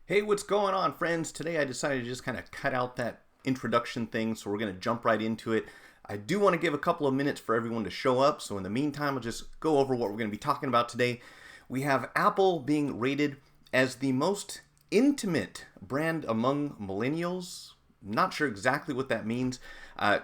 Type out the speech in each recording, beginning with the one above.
Hey, what's going on, friends? Today I decided to just kind of cut out that introduction thing, so we're going to jump right into it. I do want to give a couple of minutes for everyone to show up, so in the meantime, I'll just go over what we're going to be talking about today. We have Apple being rated as the most intimate brand among millennials. Not sure exactly what that means.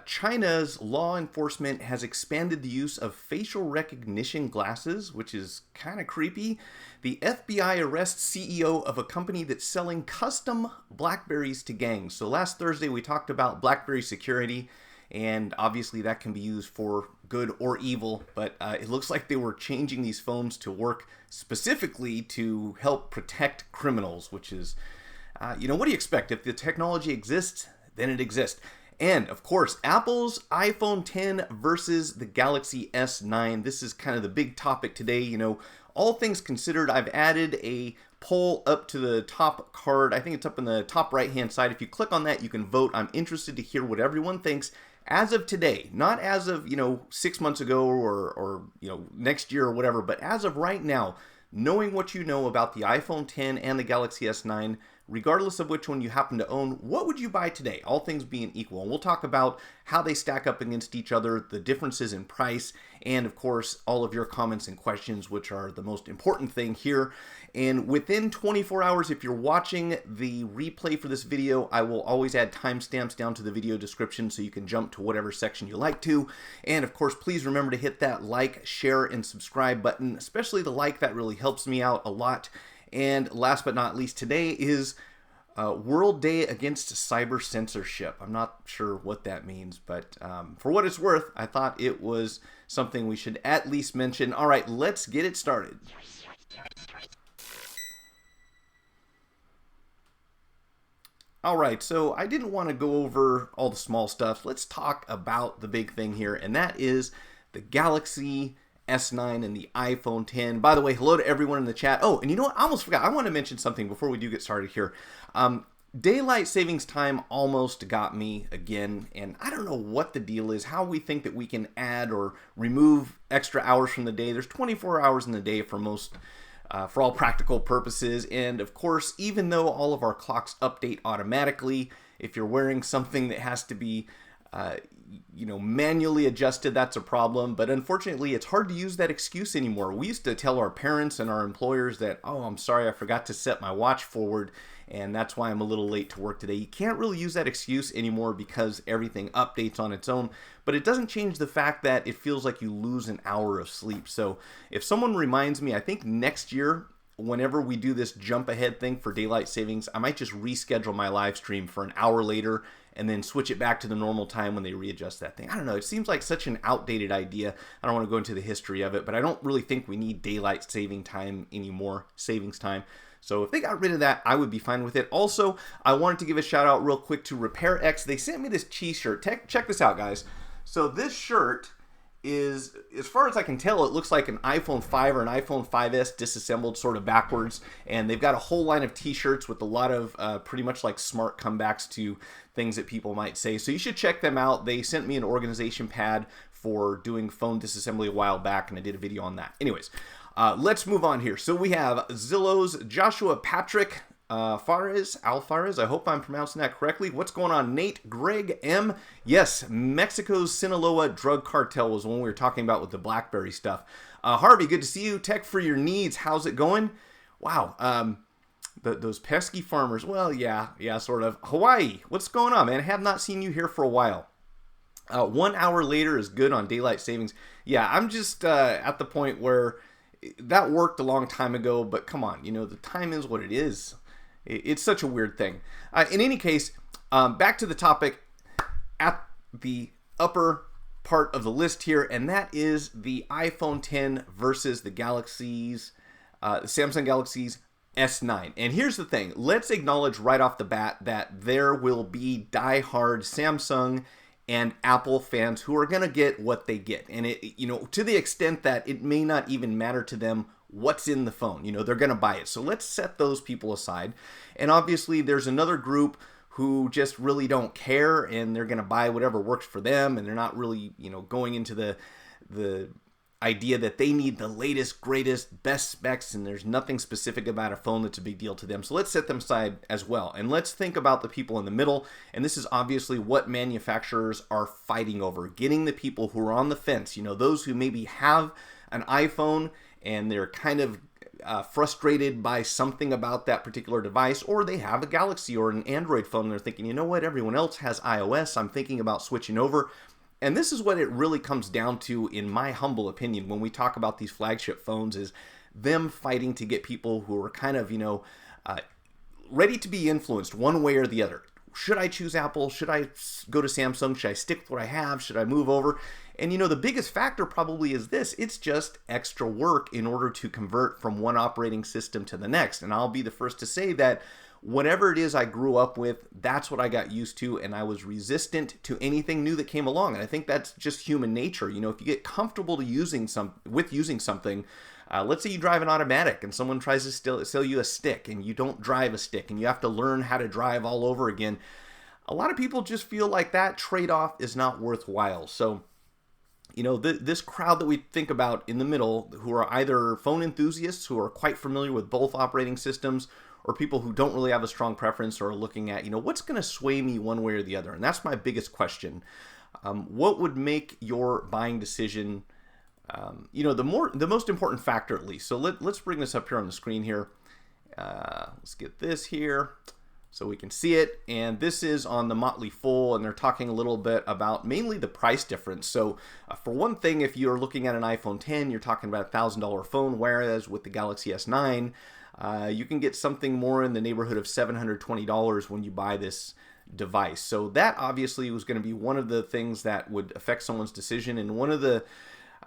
China's law enforcement has expanded the use of facial recognition glasses, which is kind of creepy. The FBI arrests CEO of a company that's selling custom Blackberries to gangs. So last Thursday we talked about Blackberry security, and obviously that can be used for good or evil, but it looks like they were changing these phones to work specifically to help protect criminals, which is what do you expect? If the technology exists, then it exists. And of course, Apple's iPhone 10 versus the Galaxy S9. This is kind of the big topic today. All things considered, I've added a poll up to the top card. I think it's up in the top right hand side. If you click on that, you can vote. I'm interested to hear what everyone thinks as of today, not as of 6 months ago or next year or whatever, but as of right now, knowing what you know about the iPhone 10 and the Galaxy S9, regardless of which one you happen to own, what would you buy today? All things being equal. And we'll talk about how they stack up against each other, the differences in price, and of course, all of your comments and questions, which are the most important thing here. And within 24 hours, if you're watching the replay for this video, I will always add timestamps down to the video description so you can jump to whatever section you like to. And of course, please remember to hit that like, share, and subscribe button, especially the like. That really helps me out a lot. And last but not least, today is World Day Against Cyber Censorship. I'm not sure what that means, but for what it's worth, I thought it was something we should at least mention. All right, let's get it started. All right, so I didn't want to go over all the small stuff. Let's talk about the big thing here, and that is the Galaxy S9 and the iPhone 10. By the way, hello to everyone in the chat. Oh, and you know what? I almost forgot. I want to mention something before we do get started here. Daylight savings time almost got me again, and I don't know what the deal is, how we think that we can add or remove extra hours from the day. There's 24 hours in the day for most, for all practical purposes, and of course, even though all of our clocks update automatically, if you're wearing something that has to be manually adjusted, that's a problem. But unfortunately, it's hard to use that excuse anymore. We used to tell our parents and our employers that, oh, I'm sorry, I forgot to set my watch forward, and that's why I'm a little late to work today. You can't really use that excuse anymore because everything updates on its own, but it doesn't change the fact that it feels like you lose an hour of sleep. So if someone reminds me, I think next year, whenever we do this jump ahead thing for daylight savings, I might just reschedule my live stream for an hour later and then switch it back to the normal time when they readjust that thing. I don't know. It seems like such an outdated idea. I don't want to go into the history of it, but I don't really think we need daylight saving time anymore, savings time. So if they got rid of that, I would be fine with it. Also, I wanted to give a shout out real quick to Repair X. They sent me this t-shirt. Check this out, guys. So this shirt is, as far as I can tell, it looks like an iPhone 5 or an iPhone 5S disassembled sort of backwards, and they've got a whole line of t-shirts with a lot of pretty much like smart comebacks to things that people might say. So you should check them out. They sent me an organization pad for doing phone disassembly a while back, and I did a video on that. Anyways, let's move on here. So we have Zillow's Joshua Patrick Alvarez, I hope I'm pronouncing that correctly. What's going on, Nate? Greg M. Yes, Mexico's Sinaloa drug cartel was the one we were talking about with the Blackberry stuff. Harvey, good to see you. Tech for your needs. How's it going? Wow. Those pesky farmers. Well, yeah, sort of. Hawaii, what's going on, man? I have not seen you here for a while. 1 hour later is good on daylight savings. Yeah, I'm just at the point where that worked a long time ago, but come on, the time is what it is. It's such a weird thing. In any case, back to the topic at the upper part of the list here, and that is the iPhone 10 versus the Samsung Galaxy's S9. And here's the thing. Let's acknowledge right off the bat that there will be diehard Samsung and Apple fans who are going to get what they get. And to the extent that it may not even matter to them what's in the phone. They're going to buy it. So let's set those people aside. And obviously there's another group who just really don't care, and they're going to buy whatever works for them, and they're not really, going into the idea that they need the latest, greatest, best specs, and there's nothing specific about a phone that's a big deal to them. So let's set them aside as well. And let's think about the people in the middle. And this is obviously what manufacturers are fighting over. Getting the people who are on the fence, those who maybe have an iPhone and they're kind of frustrated by something about that particular device, or they have a Galaxy or an Android phone and they're thinking, you know what, everyone else has iOS, I'm thinking about switching over. And this is what it really comes down to, in my humble opinion, when we talk about these flagship phones, is them fighting to get people who are kind of, ready to be influenced one way or the other. Should I choose Apple? Should I go to Samsung? Should I stick with what I have? Should I move over? And the biggest factor probably is this. It's just extra work in order to convert from one operating system to the next. And I'll be the first to say that whatever it is I grew up with, that's what I got used to, and I was resistant to anything new that came along. And I think that's just human nature. If you get comfortable to using something, let's say you drive an automatic and someone tries to sell you a stick and you don't drive a stick and you have to learn how to drive all over again. A lot of people just feel like that trade-off is not worthwhile. So, this crowd that we think about in the middle, who are either phone enthusiasts who are quite familiar with both operating systems, or people who don't really have a strong preference or are looking at, what's going to sway me one way or the other? And that's my biggest question. What would make your buying decision, the most important factor at least? So let's bring this up here on the screen here. Let's get this here so we can see it. And this is on the Motley Fool, and they're talking a little bit about mainly the price difference. So for one thing, if you're looking at an iPhone 10, you're talking about a $1,000 phone, whereas with the Galaxy S9, you can get something more in the neighborhood of $720 when you buy this device. So that obviously was going to be one of the things that would affect someone's decision. And one of the,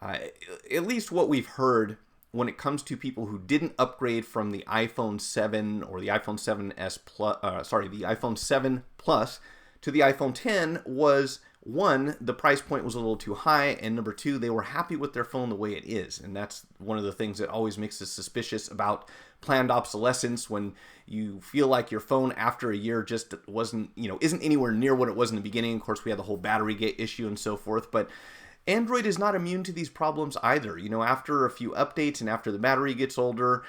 at least what we've heard when it comes to people who didn't upgrade from the iPhone 7 or the iPhone 7s Plus, the iPhone 7 Plus to the iPhone 10 was, one, the price point was a little too high, and number two, they were happy with their phone the way it is. And that's one of the things that always makes us suspicious about planned obsolescence, when you feel like your phone after a year just wasn't, isn't anywhere near what it was in the beginning. Of course, we had the whole battery gate issue and so forth, but Android is not immune to these problems either. After a few updates and after the battery gets older,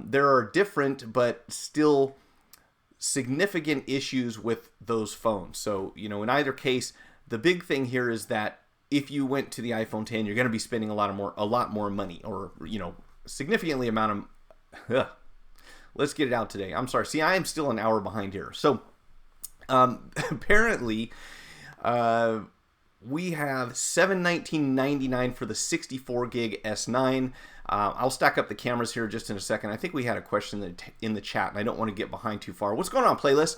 there are different but still significant issues with those phones. So, in either case, the big thing here is that if you went to the iPhone 10, you're going to be spending a lot more money, or, significantly amount of, let's get it out today. I'm sorry. See, I am still an hour behind here. So, apparently, we have $719.99 for the 64 gig S9. I'll stack up the cameras here just in a second. I think we had a question in the chat, and I don't want to get behind too far. What's going on, playlist?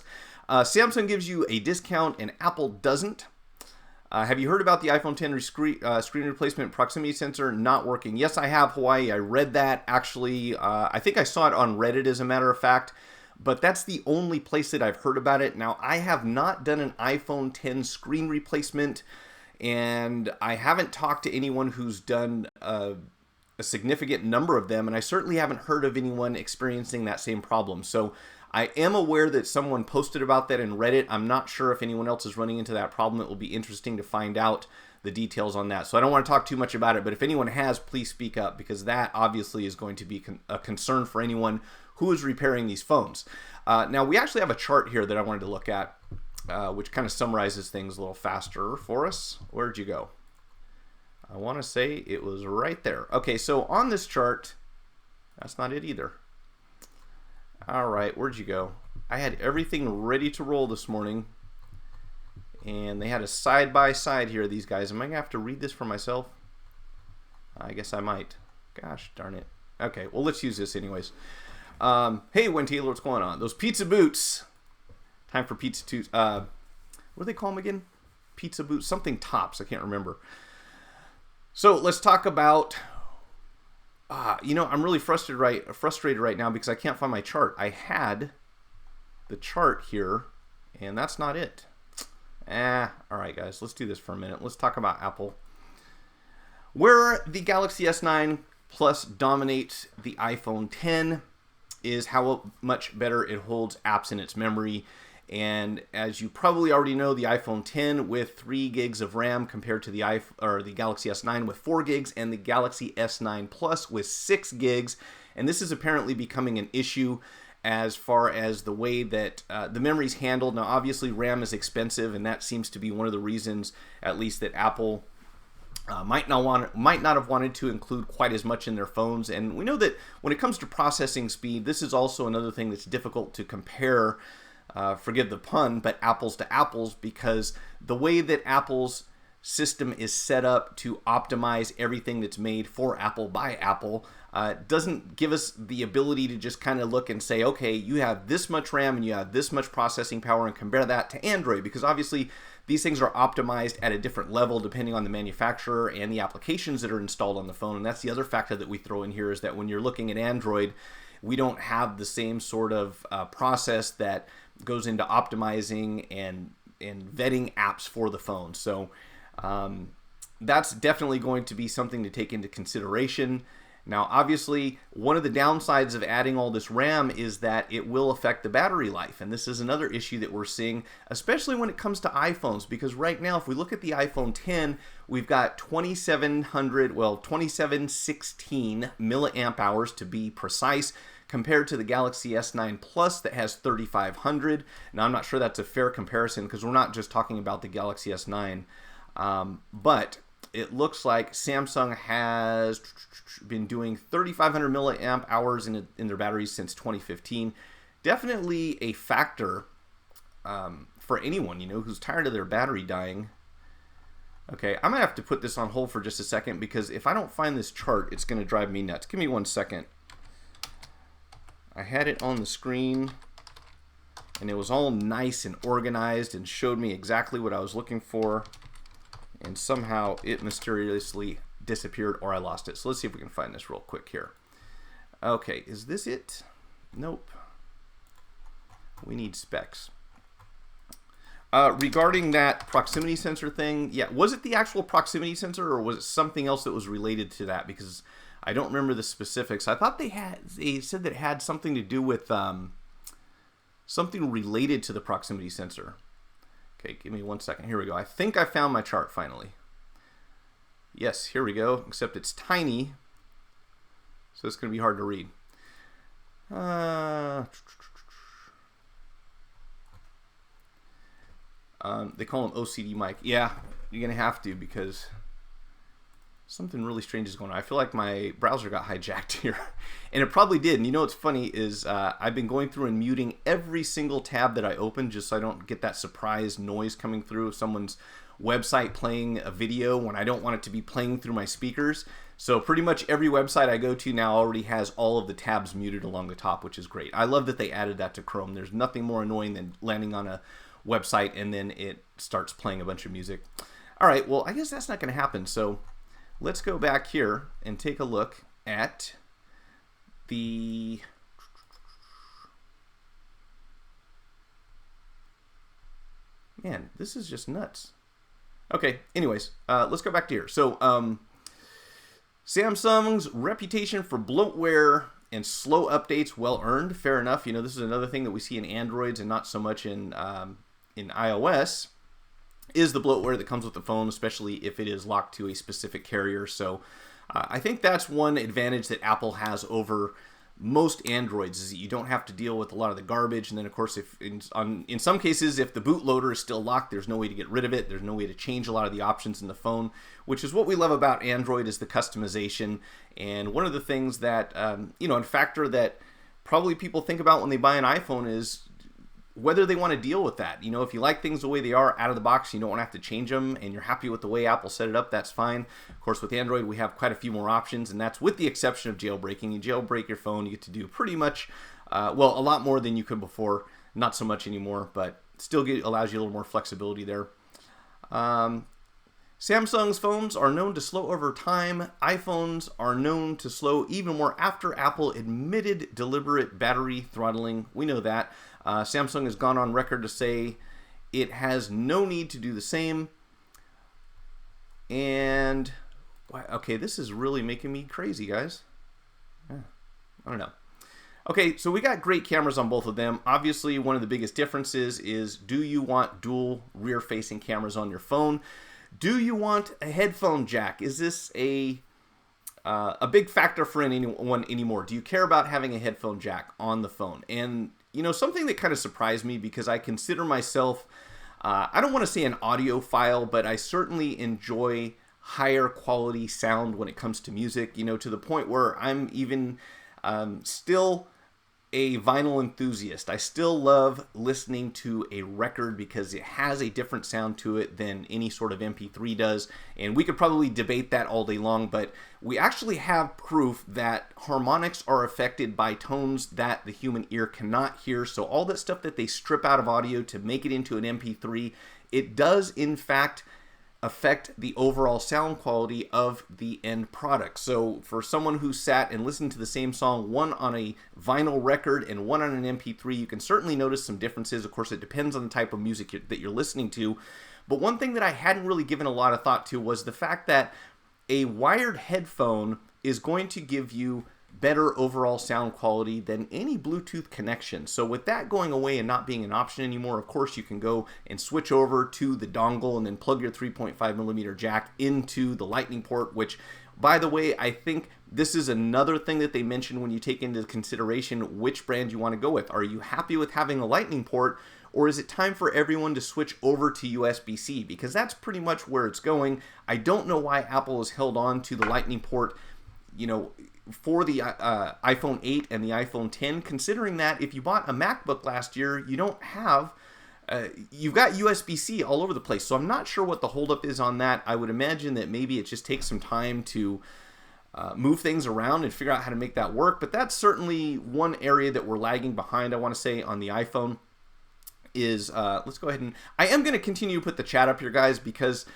Samsung gives you a discount, and Apple doesn't. Have you heard about the iPhone 10 screen replacement proximity sensor not working? Yes, I have, Hawaii. I read that. Actually, I think I saw it on Reddit, as a matter of fact. But that's the only place that I've heard about it. Now, I have not done an iPhone 10 screen replacement, and I haven't talked to anyone who's done a significant number of them, and I certainly haven't heard of anyone experiencing that same problem. So I am aware that someone posted about that in Reddit. I'm not sure if anyone else is running into that problem. It will be interesting to find out the details on that. So I don't want to talk too much about it, but if anyone has, please speak up, because that obviously is going to be a concern for anyone who is repairing these phones. Now, we actually have a chart here that I wanted to look at, which kind of summarizes things a little faster for us. Where'd you go? I want to say it was right there. Okay, so on this chart, that's not it either. All right, where'd you go? I had everything ready to roll this morning, and they had a side-by-side here, these guys. Am I going to have to read this for myself? I guess I might. Gosh darn it. Okay, well, let's use this anyways. Hey, Wayne Taylor, what's going on? Those pizza boots. Time for pizza Tuesday. What do they call them again? Pizza boots, something tops. I can't remember. So let's talk about. I'm really frustrated right now because I can't find my chart. I had the chart here, and that's not it. All right, guys, let's do this for a minute. Let's talk about Apple. Where the Galaxy S9 Plus dominates the iPhone 10 is how much better it holds apps in its memory. And as you probably already know, the iPhone 10 with 3 gigs of RAM compared to the the Galaxy S9 with 4 gigs and the Galaxy S9 Plus with 6 gigs. And this is apparently becoming an issue as far as the way that the memory's handled. Now, obviously, RAM is expensive, and that seems to be one of the reasons, at least, that Apple might not have wanted to include quite as much in their phones. And we know that when it comes to processing speed, this is also another thing that's difficult to compare, forgive the pun, but apples to apples, because the way that Apple's system is set up to optimize everything that's made for Apple by Apple doesn't give us the ability to just kind of look and say, okay, you have this much RAM and you have this much processing power, and compare that to Android, because obviously these things are optimized at a different level depending on the manufacturer and the applications that are installed on the phone. And that's the other factor that we throw in here, is that when you're looking at Android, we don't have the same sort of process that goes into optimizing and vetting apps for the phone. So that's definitely going to be something to take into consideration. Now, obviously, one of the downsides of adding all this RAM is that it will affect the battery life. And this is another issue that we're seeing, especially when it comes to iPhones, because right now, if we look at the iPhone 10, we've got 2716 milliamp hours to be precise, compared to the Galaxy S9 Plus that has 3500. Now, I'm not sure that's a fair comparison, because we're not just talking about the Galaxy S9. But it looks like Samsung has been doing 3,500 milliamp hours in their batteries since 2015. Definitely a factor for anyone, who's tired of their battery dying. Okay, I'm gonna have to put this on hold for just a second, because if I don't find this chart, it's gonna drive me nuts. Give me 1 second. I had it on the screen, and it was all nice and organized and showed me exactly what I was looking for. And somehow it mysteriously disappeared, or I lost it. So let's see if we can find this real quick here. Okay, is this it? Nope. We need specs. Regarding that proximity sensor thing, yeah, was it the actual proximity sensor, or was it something else that was related to that? Because I don't remember the specifics. I thought they said that it had something to do with something related to the proximity sensor. Okay, give me 1 second. Here we go. I think I found my chart finally. Yes, here we go, except it's tiny, so it's going to be hard to read. They call him OCD Mike. Yeah, you're going to have to, because something really strange is going on. I feel like my browser got hijacked here. And it probably did. And you know what's funny is I've been going through and muting every single tab that I open, just so I don't get that surprise noise coming through of someone's website playing a video when I don't want it to be playing through my speakers. So pretty much every website I go to now already has all of the tabs muted along the top, which is great. I love that they added that to Chrome. There's nothing more annoying than landing on a website and then it starts playing a bunch of music. All right, well, I guess that's not going to happen. So let's go back here and take a look at the man, this is just nuts. Okay, anyways, let's go back to here. So Samsung's reputation for bloatware and slow updates, well earned, fair enough. This is another thing that we see in Androids and not so much in iOS, is the bloatware that comes with the phone, especially if it is locked to a specific carrier. So I think that's one advantage that Apple has over most Androids, is that you don't have to deal with a lot of the garbage. And then, of course, if in some cases, if the bootloader is still locked, there's no way to get rid of it. There's no way to change a lot of the options in the phone, which is what we love about Android, is the customization. And one of the things that, a factor that probably people think about when they buy an iPhone is whether they want to deal with that. If you like things the way they are out of the box, you don't want to have to change them, and you're happy with the way Apple set it up, that's fine. Of course, with Android, we have quite a few more options, and that's with the exception of jailbreaking. You jailbreak your phone, you get to do pretty much, a lot more than you could before. Not so much anymore, but still allows you a little more flexibility there. Samsung's phones are known to slow over time. iPhones are known to slow even more after Apple admitted deliberate battery throttling. We know that. Samsung has gone on record to say it has no need to do the same. And, okay, this is really making me crazy, guys. I don't know. Okay, so we got great cameras on both of them. Obviously, one of the biggest differences is, do you want dual rear-facing cameras on your phone? Do you want a headphone jack? Is this a big factor for anyone anymore? Do you care about having a headphone jack on the phone? And, you know, something that kind of surprised me, because I consider myself, I don't want to say an audiophile, but I certainly enjoy higher quality sound when it comes to music, you know, to the point where I'm even still a vinyl enthusiast. I still love listening to a record because it has a different sound to it than any sort of MP3 does. And we could probably debate that all day long, but we actually have proof that harmonics are affected by tones that the human ear cannot hear. So all that stuff that they strip out of audio to make it into an MP3, it does in fact affect the overall sound quality of the end product. So for someone who sat and listened to the same song, one on a vinyl record and one on an MP3, you can certainly notice some differences. Of course, it depends on the type of music that you're listening to. But one thing that I hadn't really given a lot of thought to was the fact that a wired headphone is going to give you better overall sound quality than any Bluetooth connection. So with that going away and not being an option anymore, of course you can go and switch over to the dongle and then plug your 3.5mm jack into the lightning port, which, by the way, I think this is another thing that they mention when you take into consideration which brand you want to go with. Are you happy with having a lightning port, or is it time for everyone to switch over to USB-C? Because that's pretty much where it's going. I don't know why Apple has held on to the lightning port, you know, for the iPhone 8 and the iPhone 10, considering that if you bought a MacBook last year, you don't have, you've got USB-C all over the place. So I'm not sure what the holdup is on that. I would imagine that maybe it just takes some time to move things around and figure out how to make that work. But that's certainly one area that we're lagging behind, I want to say, on the iPhone is, let's go ahead and, I am going to continue to put the chat up here, guys, because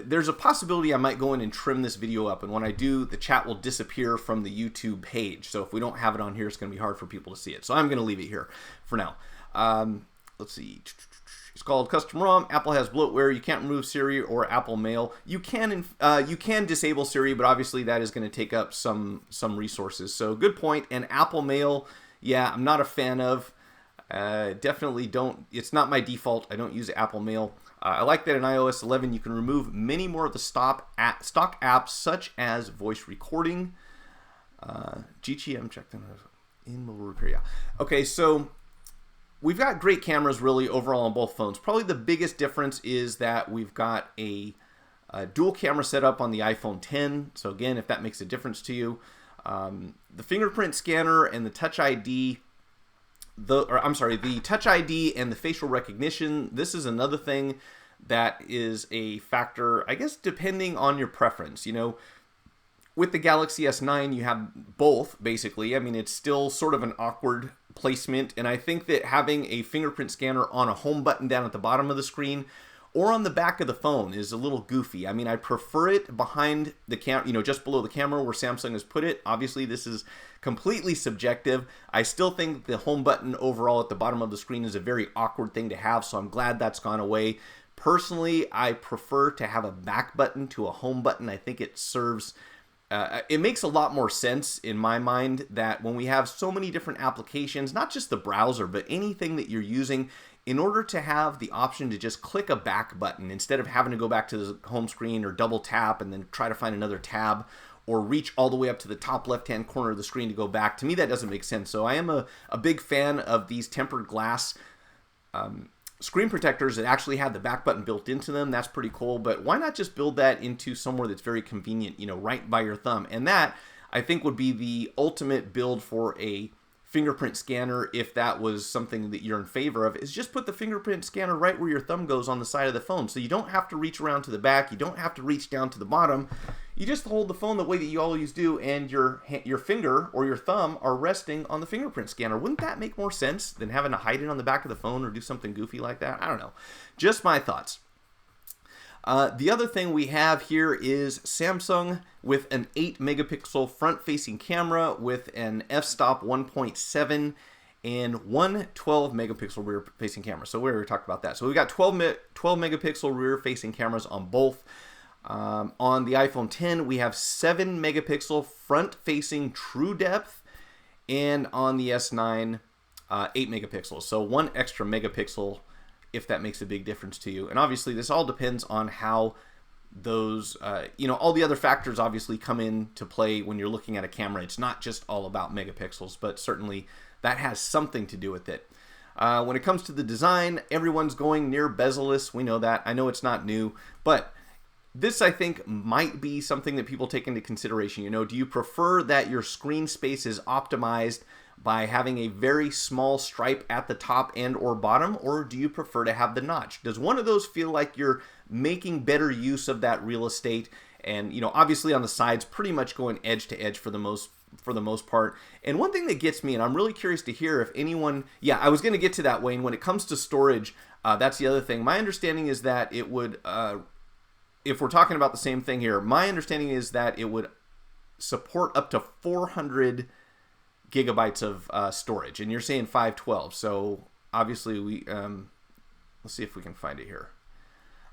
there's a possibility I might go in and trim this video up, and when I do, the chat will disappear from the YouTube page. So if we don't have it on here, it's going to be hard for people to see it. So I'm going to leave it here for now. Let's see. It's called Custom ROM. Apple has bloatware. You can't remove Siri or Apple Mail. You can disable Siri, but obviously that is going to take up some resources. So good point. And Apple Mail, yeah, I'm not a fan of. Definitely don't. It's not my default. I don't use Apple Mail. I like that in iOS 11 you can remove many more of the stock apps, such as voice recording. GTM checked in mobile repair. Yeah. Okay, so we've got great cameras really overall on both phones. Probably the biggest difference is that we've got a dual camera setup on the iPhone 10. So again, if that makes a difference to you, the fingerprint scanner and the Touch ID. The Touch ID and the facial recognition, this is another thing that is a factor, I guess, depending on your preference. You know, with the Galaxy S9, you have both, basically. I mean, it's still sort of an awkward placement, and I think that having a fingerprint scanner on a home button down at the bottom of the screen or on the back of the phone is a little goofy. I mean, I prefer it behind the camera, you know, just below the camera where Samsung has put it. Obviously, this is completely subjective. I still think the home button overall at the bottom of the screen is a very awkward thing to have, so I'm glad that's gone away. Personally, I prefer to have a back button to a home button. I think it serves, it makes a lot more sense in my mind that when we have so many different applications, not just the browser, but anything that you're using, in order to have the option to just click a back button instead of having to go back to the home screen or double tap and then try to find another tab or reach all the way up to the top left-hand corner of the screen to go back, to me that doesn't make sense. So I am a big fan of these tempered glass screen protectors that actually have the back button built into them. That's pretty cool, but why not just build that into somewhere that's very convenient, you know, right by your thumb? And that, I think, would be the ultimate build for a fingerprint scanner, if that was something that you're in favor of, is just put the fingerprint scanner right where your thumb goes on the side of the phone. So you don't have to reach around to the back, you don't have to reach down to the bottom. You just hold the phone the way that you always do, and your finger or your thumb are resting on the fingerprint scanner. Wouldn't that make more sense than having to hide it on the back of the phone or do something goofy like that? I don't know. Just my thoughts. The other thing we have here is Samsung with an 8 megapixel front-facing camera with an f-stop 1.7 and one 12 megapixel rear-facing camera. So we already talked about that. So we've got 12 megapixel rear-facing cameras on both. On the iPhone 10, we have 7 megapixel front-facing true depth and on the S9, 8 megapixels. So 1 extra megapixel, if that makes a big difference to you. And obviously, this all depends on how those, all the other factors obviously come into play when you're looking at a camera. It's not just all about megapixels, but certainly that has something to do with it. When it comes to the design, everyone's going near bezel-less. We know that. I know it's not new, but this, I think, might be something that people take into consideration. Do you prefer that your screen space is optimized by having a very small stripe at the top and or bottom, or do you prefer to have the notch? Does one of those feel like you're making better use of that real estate? And obviously on the sides, pretty much going edge to edge for the most part. And one thing that gets me, and I'm really curious to hear if anyone, I was going to get to that, Wayne. When it comes to storage, that's the other thing. My understanding is that it would, if we're talking about the same thing here, my understanding is that it would support up to 400 gigabytes of storage, and you're saying 512. So obviously we let's see if we can find it here.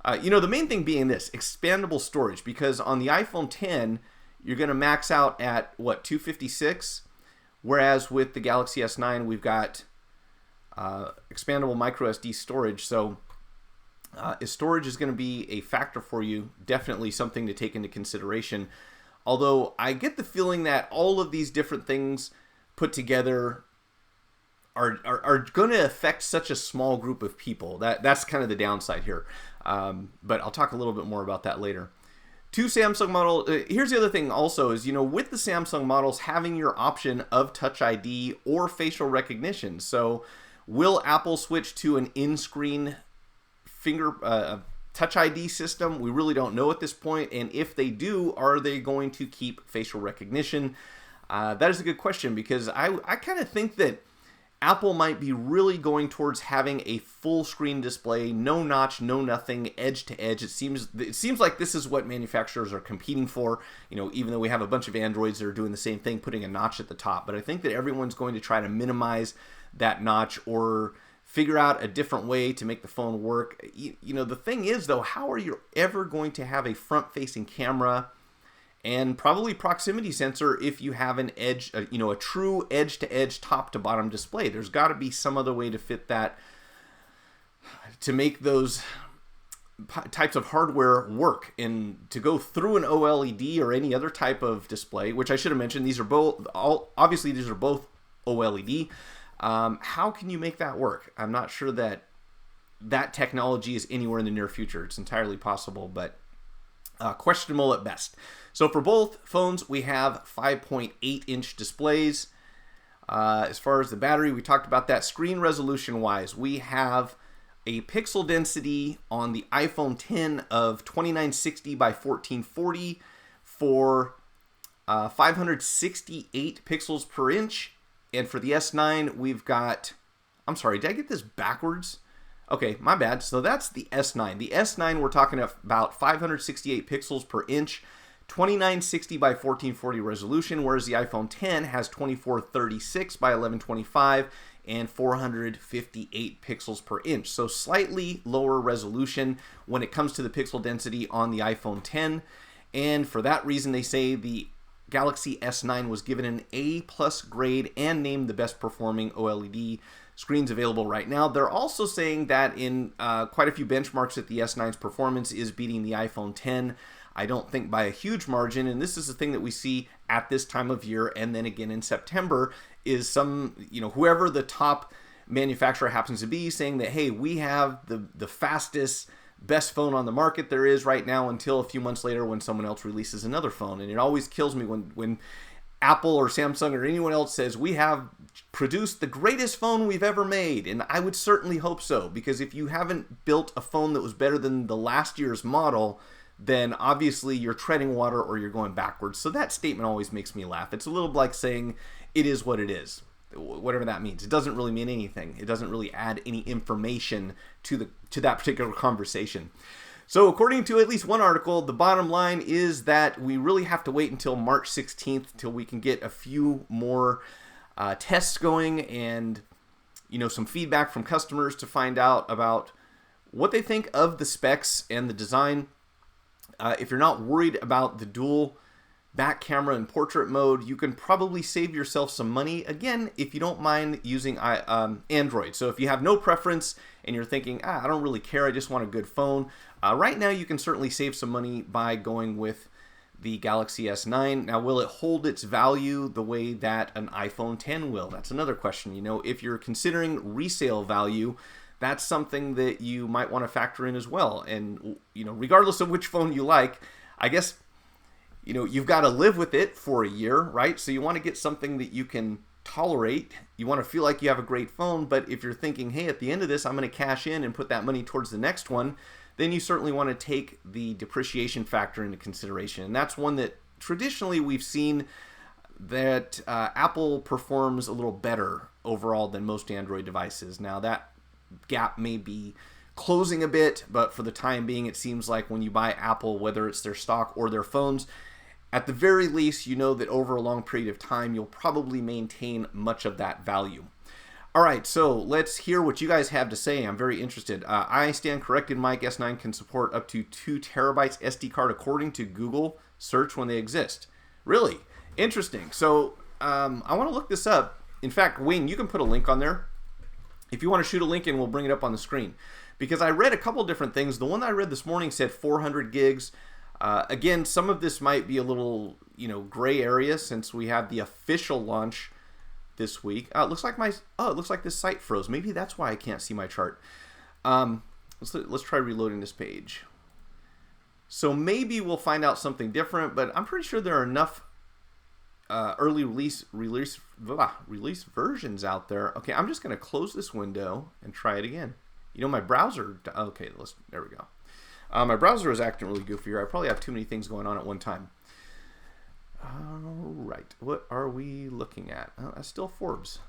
The main thing being this expandable storage, because on the iPhone 10 you're going to max out at what, 256, whereas with the Galaxy S9 we've got expandable micro SD storage. So if storage is going to be a factor for you, definitely something to take into consideration. Although I get the feeling that all of these different things put together are going to affect such a small group of people. That's kind of the downside here. But I'll talk a little bit more about that later. Two Samsung model. Here's the other thing also is, with the Samsung models having your option of Touch ID or facial recognition. So will Apple switch to an in-screen finger Touch ID system? We really don't know at this point. And if they do, are they going to keep facial recognition? That is a good question, because I kind of think that Apple might be really going towards having a full screen display, no notch, no nothing, edge to edge. It seems like this is what manufacturers are competing for, even though we have a bunch of Androids that are doing the same thing, putting a notch at the top. But I think that everyone's going to try to minimize that notch or figure out a different way to make the phone work. The thing is, though, how are you ever going to have a front-facing camera and probably proximity sensor if you have an edge, a true edge-to-edge, top-to-bottom display? There's got to be some other way to fit that, to make those types of hardware work, and to go through an OLED or any other type of display, which I should have mentioned. These are both OLED. How can you make that work? I'm not sure that technology is anywhere in the near future. It's entirely possible, but questionable at best. So for both phones, we have 5.8-inch displays. As far as the battery, we talked about that. Screen resolution-wise, we have a pixel density on the iPhone 10 of 2960 by 1440 for 568 pixels per inch. And for the S9, we've got, I'm sorry, did I get this backwards? Okay, my bad. So that's the S9. The S9, we're talking about 568 pixels per inch, 2960 by 1440 resolution, whereas the iPhone 10 has 2436 by 1125 and 458 pixels per inch. So slightly lower resolution when it comes to the pixel density on the iPhone 10. And for that reason, they say the Galaxy S9 was given an A+ grade and named the best performing OLED screens available right now. They're also saying that in quite a few benchmarks that the S9's performance is beating the iPhone 10. I don't think by a huge margin, and this is the thing that we see at this time of year and then again in September, is whoever the top manufacturer happens to be saying that, hey, we have the fastest, best phone on the market there is right now, until a few months later when someone else releases another phone. And it always kills me when Apple or Samsung or anyone else says we have produced the greatest phone we've ever made. And I would certainly hope so, because if you haven't built a phone that was better than the last year's model, then obviously you're treading water or you're going backwards. So that statement always makes me laugh. It's a little like saying it is what it is, whatever that means. It doesn't really mean anything. It doesn't really add any information to that particular conversation. So according to at least one article, the bottom line is that we really have to wait until March 16th till we can get a few more tests going and some feedback from customers to find out about what they think of the specs and the design. If you're not worried about the dual back camera in portrait mode, you can probably save yourself some money, again, if you don't mind using Android. So if you have no preference and you're thinking, I don't really care, I just want a good phone, right now you can certainly save some money by going with the Galaxy S9. Now, will it hold its value the way that an iPhone 10 will? That's another question. You know, if you're considering resale value, that's something that you might want to factor in as well. And, you know, regardless of which phone you like, I guess, you know, you've got to live with it for a year, right? So you want to get something that you can tolerate. You want to feel like you have a great phone, but if you're thinking, hey, at the end of this, I'm going to cash in and put that money towards the next one, then you certainly want to take the depreciation factor into consideration. And that's one that traditionally we've seen that Apple performs a little better overall than most Android devices. Now, that gap may be closing a bit, but for the time being, it seems like when you buy Apple, whether it's their stock or their phones, at the very least, you know that over a long period of time, you'll probably maintain much of that value. All right, so let's hear what you guys have to say. I'm very interested. I stand corrected. Mike, S9 can support up to 2 terabytes SD card according to Google search when they exist. Really? Interesting. So I want to look this up. In fact, Wayne, you can put a link on there. If you want to shoot a link in, we'll bring it up on the screen. Because I read a couple different things. The one that I read this morning said 400 gigs. Again, some of this might be a little, you know, gray area since we have the official launch this week. It looks like it looks like this site froze. Maybe that's why I can't see my chart. Let's try reloading this page. So maybe we'll find out something different, but I'm pretty sure there are enough early release versions out there. Okay, I'm just going to close this window and try it again. You know, my browser. Okay, there we go. My browser is acting really goofy here. I probably have too many things going on at one time. All right, what are we looking at? Oh, that's still Forbes.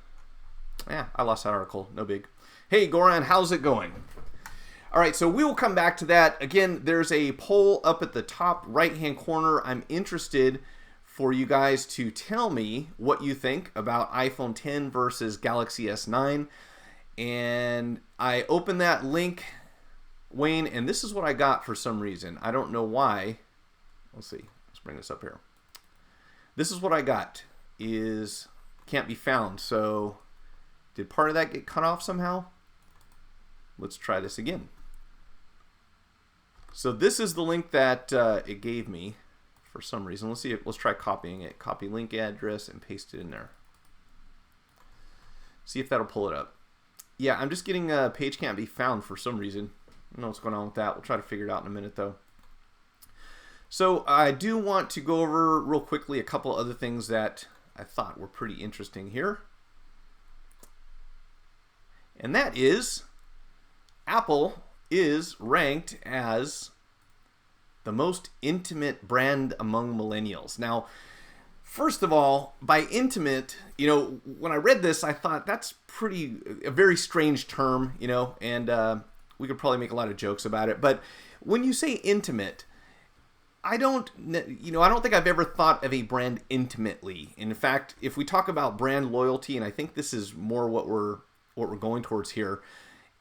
Yeah, I lost that article. No big. Hey, Goran, how's it going? All right, so we will come back to that. Again, there's a poll up at the top right-hand corner. I'm interested for you guys to tell me what you think about iPhone 10 versus Galaxy S9. And I opened that link, Wayne, and this is what I got for some reason. I don't know why. Let's see. Let's bring this up here. This is what I got. Is can't be found. So did part of that get cut off somehow? Let's try this again. So this is the link that it gave me for some reason. Let's see. Let's try copying it. Copy link address and paste it in there. See if that'll pull it up. Yeah, I'm just getting page can't be found for some reason. I don't know what's going on with that. We'll try to figure it out in a minute though. So I do want to go over real quickly a couple other things that I thought were pretty interesting here. And that is Apple is ranked as the most intimate brand among millennials. Now, first of all, by intimate, you know, when I read this, I thought that's a very strange term, you know, and we could probably make a lot of jokes about it. But when you say intimate, I don't think I've ever thought of a brand intimately. In fact, if we talk about brand loyalty, and I think this is more what we're going towards here,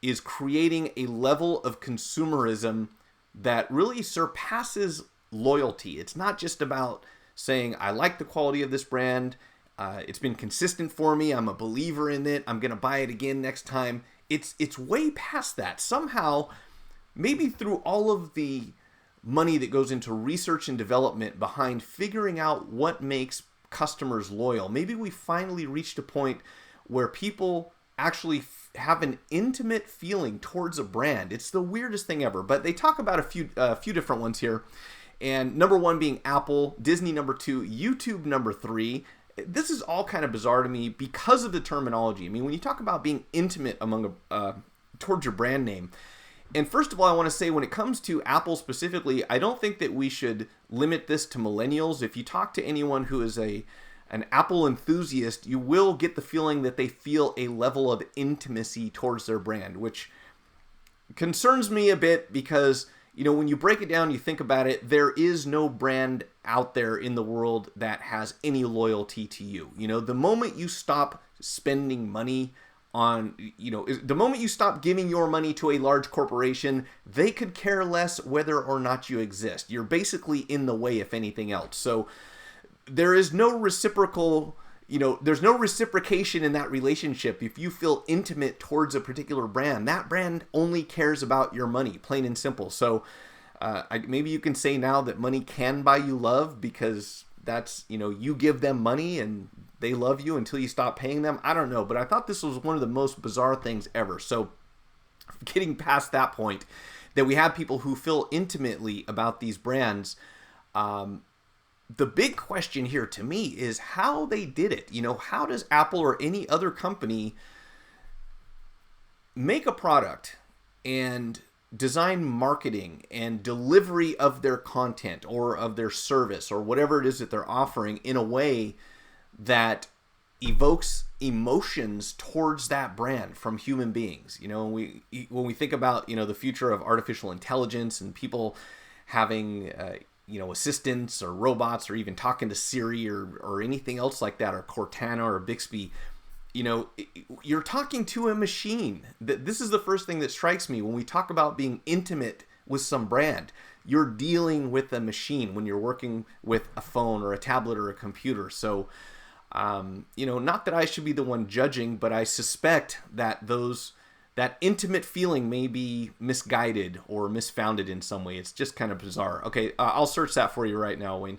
is creating a level of consumerism that really surpasses loyalty. It's not just about saying, I like the quality of this brand, it's been consistent for me, I'm a believer in it, I'm going to buy it again next time. It's way past that. Somehow, maybe through all of the money that goes into research and development behind figuring out what makes customers loyal, maybe we finally reached a point where people actually have an intimate feeling towards a brand. It's the weirdest thing ever. But they talk about a few different ones here. And number one being Apple, Disney number 2, YouTube number 3. This is all kind of bizarre to me because of the terminology. I mean, when you talk about being intimate towards your brand name, and first of all, I want to say when it comes to Apple specifically, I don't think that we should limit this to millennials. If you talk to anyone who is an Apple enthusiast, you will get the feeling that they feel a level of intimacy towards their brand, which concerns me a bit because, you know, when you break it down, you think about it, there is no brand out there in the world that has any loyalty to you. You know, the moment you stop spending money on, you know, the moment you stop giving your money to a large corporation, they could care less whether or not you exist. You're basically in the way, if anything else. So there is no reciprocal, there's no reciprocation in that relationship. If you feel intimate towards a particular brand, that brand only cares about your money, plain and simple. So maybe you can say now that money can buy you love, because that's, you give them money and they love you until you stop paying them. I don't know, but I thought this was one of the most bizarre things ever. So getting past that point, that we have people who feel intimately about these brands, the big question here to me is how they did it. How does Apple or any other company make a product and design marketing and delivery of their content or of their service or whatever it is that they're offering in a way that evokes emotions towards that brand from human beings? When we think about, the future of artificial intelligence and people having, assistants or robots or even talking to Siri or anything else like that, or Cortana or Bixby, you're talking to a machine. This is the first thing that strikes me when we talk about being intimate with some brand. You're dealing with a machine when you're working with a phone or a tablet or a computer. So, not that I should be the one judging, but I suspect that that intimate feeling may be misguided or misfounded in some way. It's just kind of bizarre. Okay, I'll search that for you right now, Wayne.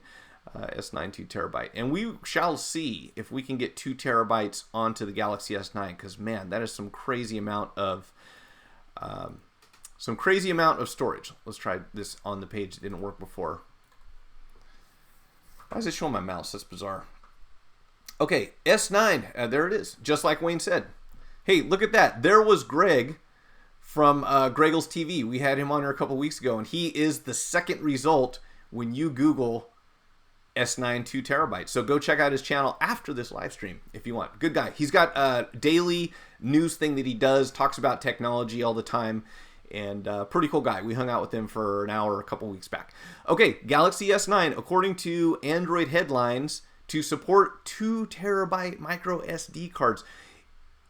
S9 2 terabyte, and we shall see if we can get 2 terabytes onto the Galaxy S9, because man, that is some crazy amount of storage. Let's try this on the page that didn't work before. Why is it showing my mouse? That's bizarre. Okay, S9, there it is, just like Wayne said. Hey, look at that. There was Greg from Greggles TV. We had him on here a couple weeks ago, and he is the second result when you Google S9 2 terabytes. So go check out his channel after this live stream if you want. Good guy. He's got a daily news thing that he does, talks about technology all the time, and pretty cool guy. We hung out with him for an hour a couple weeks back. Okay, Galaxy S9, according to Android headlines, to support 2 terabyte micro SD cards.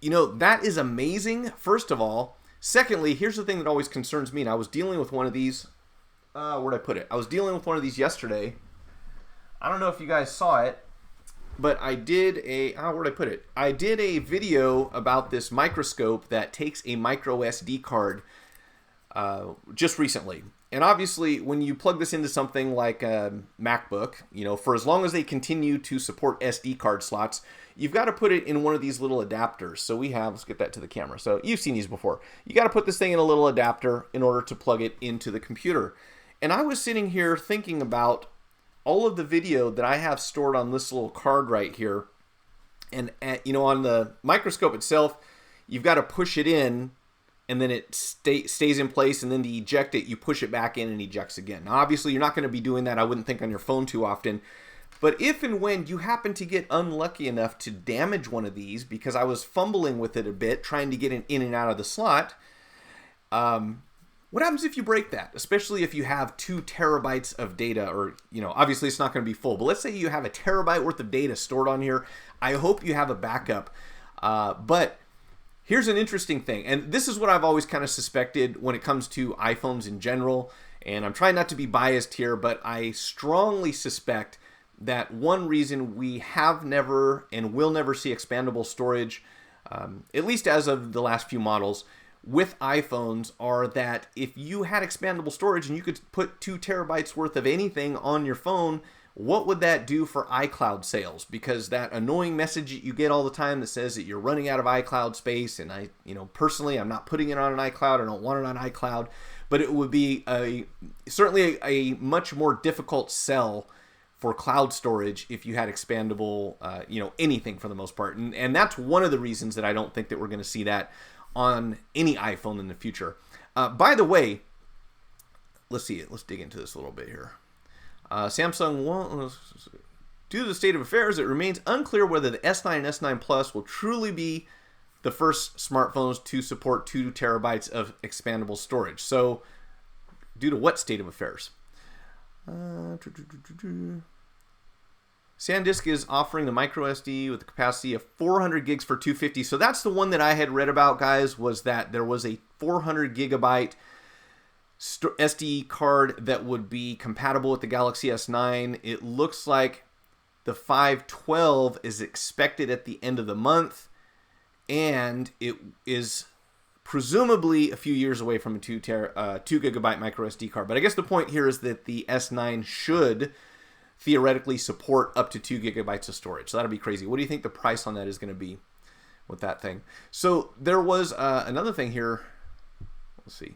That is amazing, first of all. Secondly, here's the thing that always concerns me, and I was dealing with one of these, where'd I put it? I was dealing with one of these yesterday. I don't know if you guys saw it, but I did where'd I put it? I did a video about this microscope that takes a micro SD card just recently. And obviously, when you plug this into something like a MacBook, for as long as they continue to support SD card slots, you've got to put it in one of these little adapters. So let's get that to the camera. So you've seen these before. You got to put this thing in a little adapter in order to plug it into the computer. And I was sitting here thinking about all of the video that I have stored on this little card right here. And on the microscope itself, you've got to push it in, and then it stays in place, and then to eject it, you push it back in and ejects again. Now, obviously, you're not going to be doing that, I wouldn't think, on your phone too often. But if and when you happen to get unlucky enough to damage one of these, because I was fumbling with it a bit, trying to get it in and out of the slot, what happens if you break that? Especially if you have 2 terabytes of data, or, obviously it's not going to be full, but let's say you have a terabyte worth of data stored on here. I hope you have a backup. But here's an interesting thing, and this is what I've always kind of suspected when it comes to iPhones in general, and I'm trying not to be biased here, but I strongly suspect that one reason we have never and will never see expandable storage, at least as of the last few models, with iPhones, are that if you had expandable storage and you could put 2 terabytes worth of anything on your phone, what would that do for iCloud sales? Because that annoying message that you get all the time that says that you're running out of iCloud space, and personally, I'm not putting it on an iCloud. I don't want it on iCloud, but it would be certainly a much more difficult sell for cloud storage if you had expandable, anything for the most part. And that's one of the reasons that I don't think that we're going to see that on any iPhone in the future. By the way, let's see it. Let's dig into this a little bit here. Samsung won't. Due to the state of affairs, it remains unclear whether the S9 and S9 Plus will truly be the first smartphones to support 2 terabytes of expandable storage. So, due to what state of affairs? SanDisk is offering the micro SD with the capacity of 400 gigs for $250. So that's the one that I had read about, guys, was that there was a 400 gigabyte SD card that would be compatible with the Galaxy S9. It looks like The 512 is expected at the end of the month, and it is presumably a few years away from a 2 gigabyte micro SD card. But I guess the point here is that the S9 should theoretically support up to 2 gigabytes of storage. So that'll be crazy. What do you think the price on that is going to be with that thing? So there was another thing here. Let's see.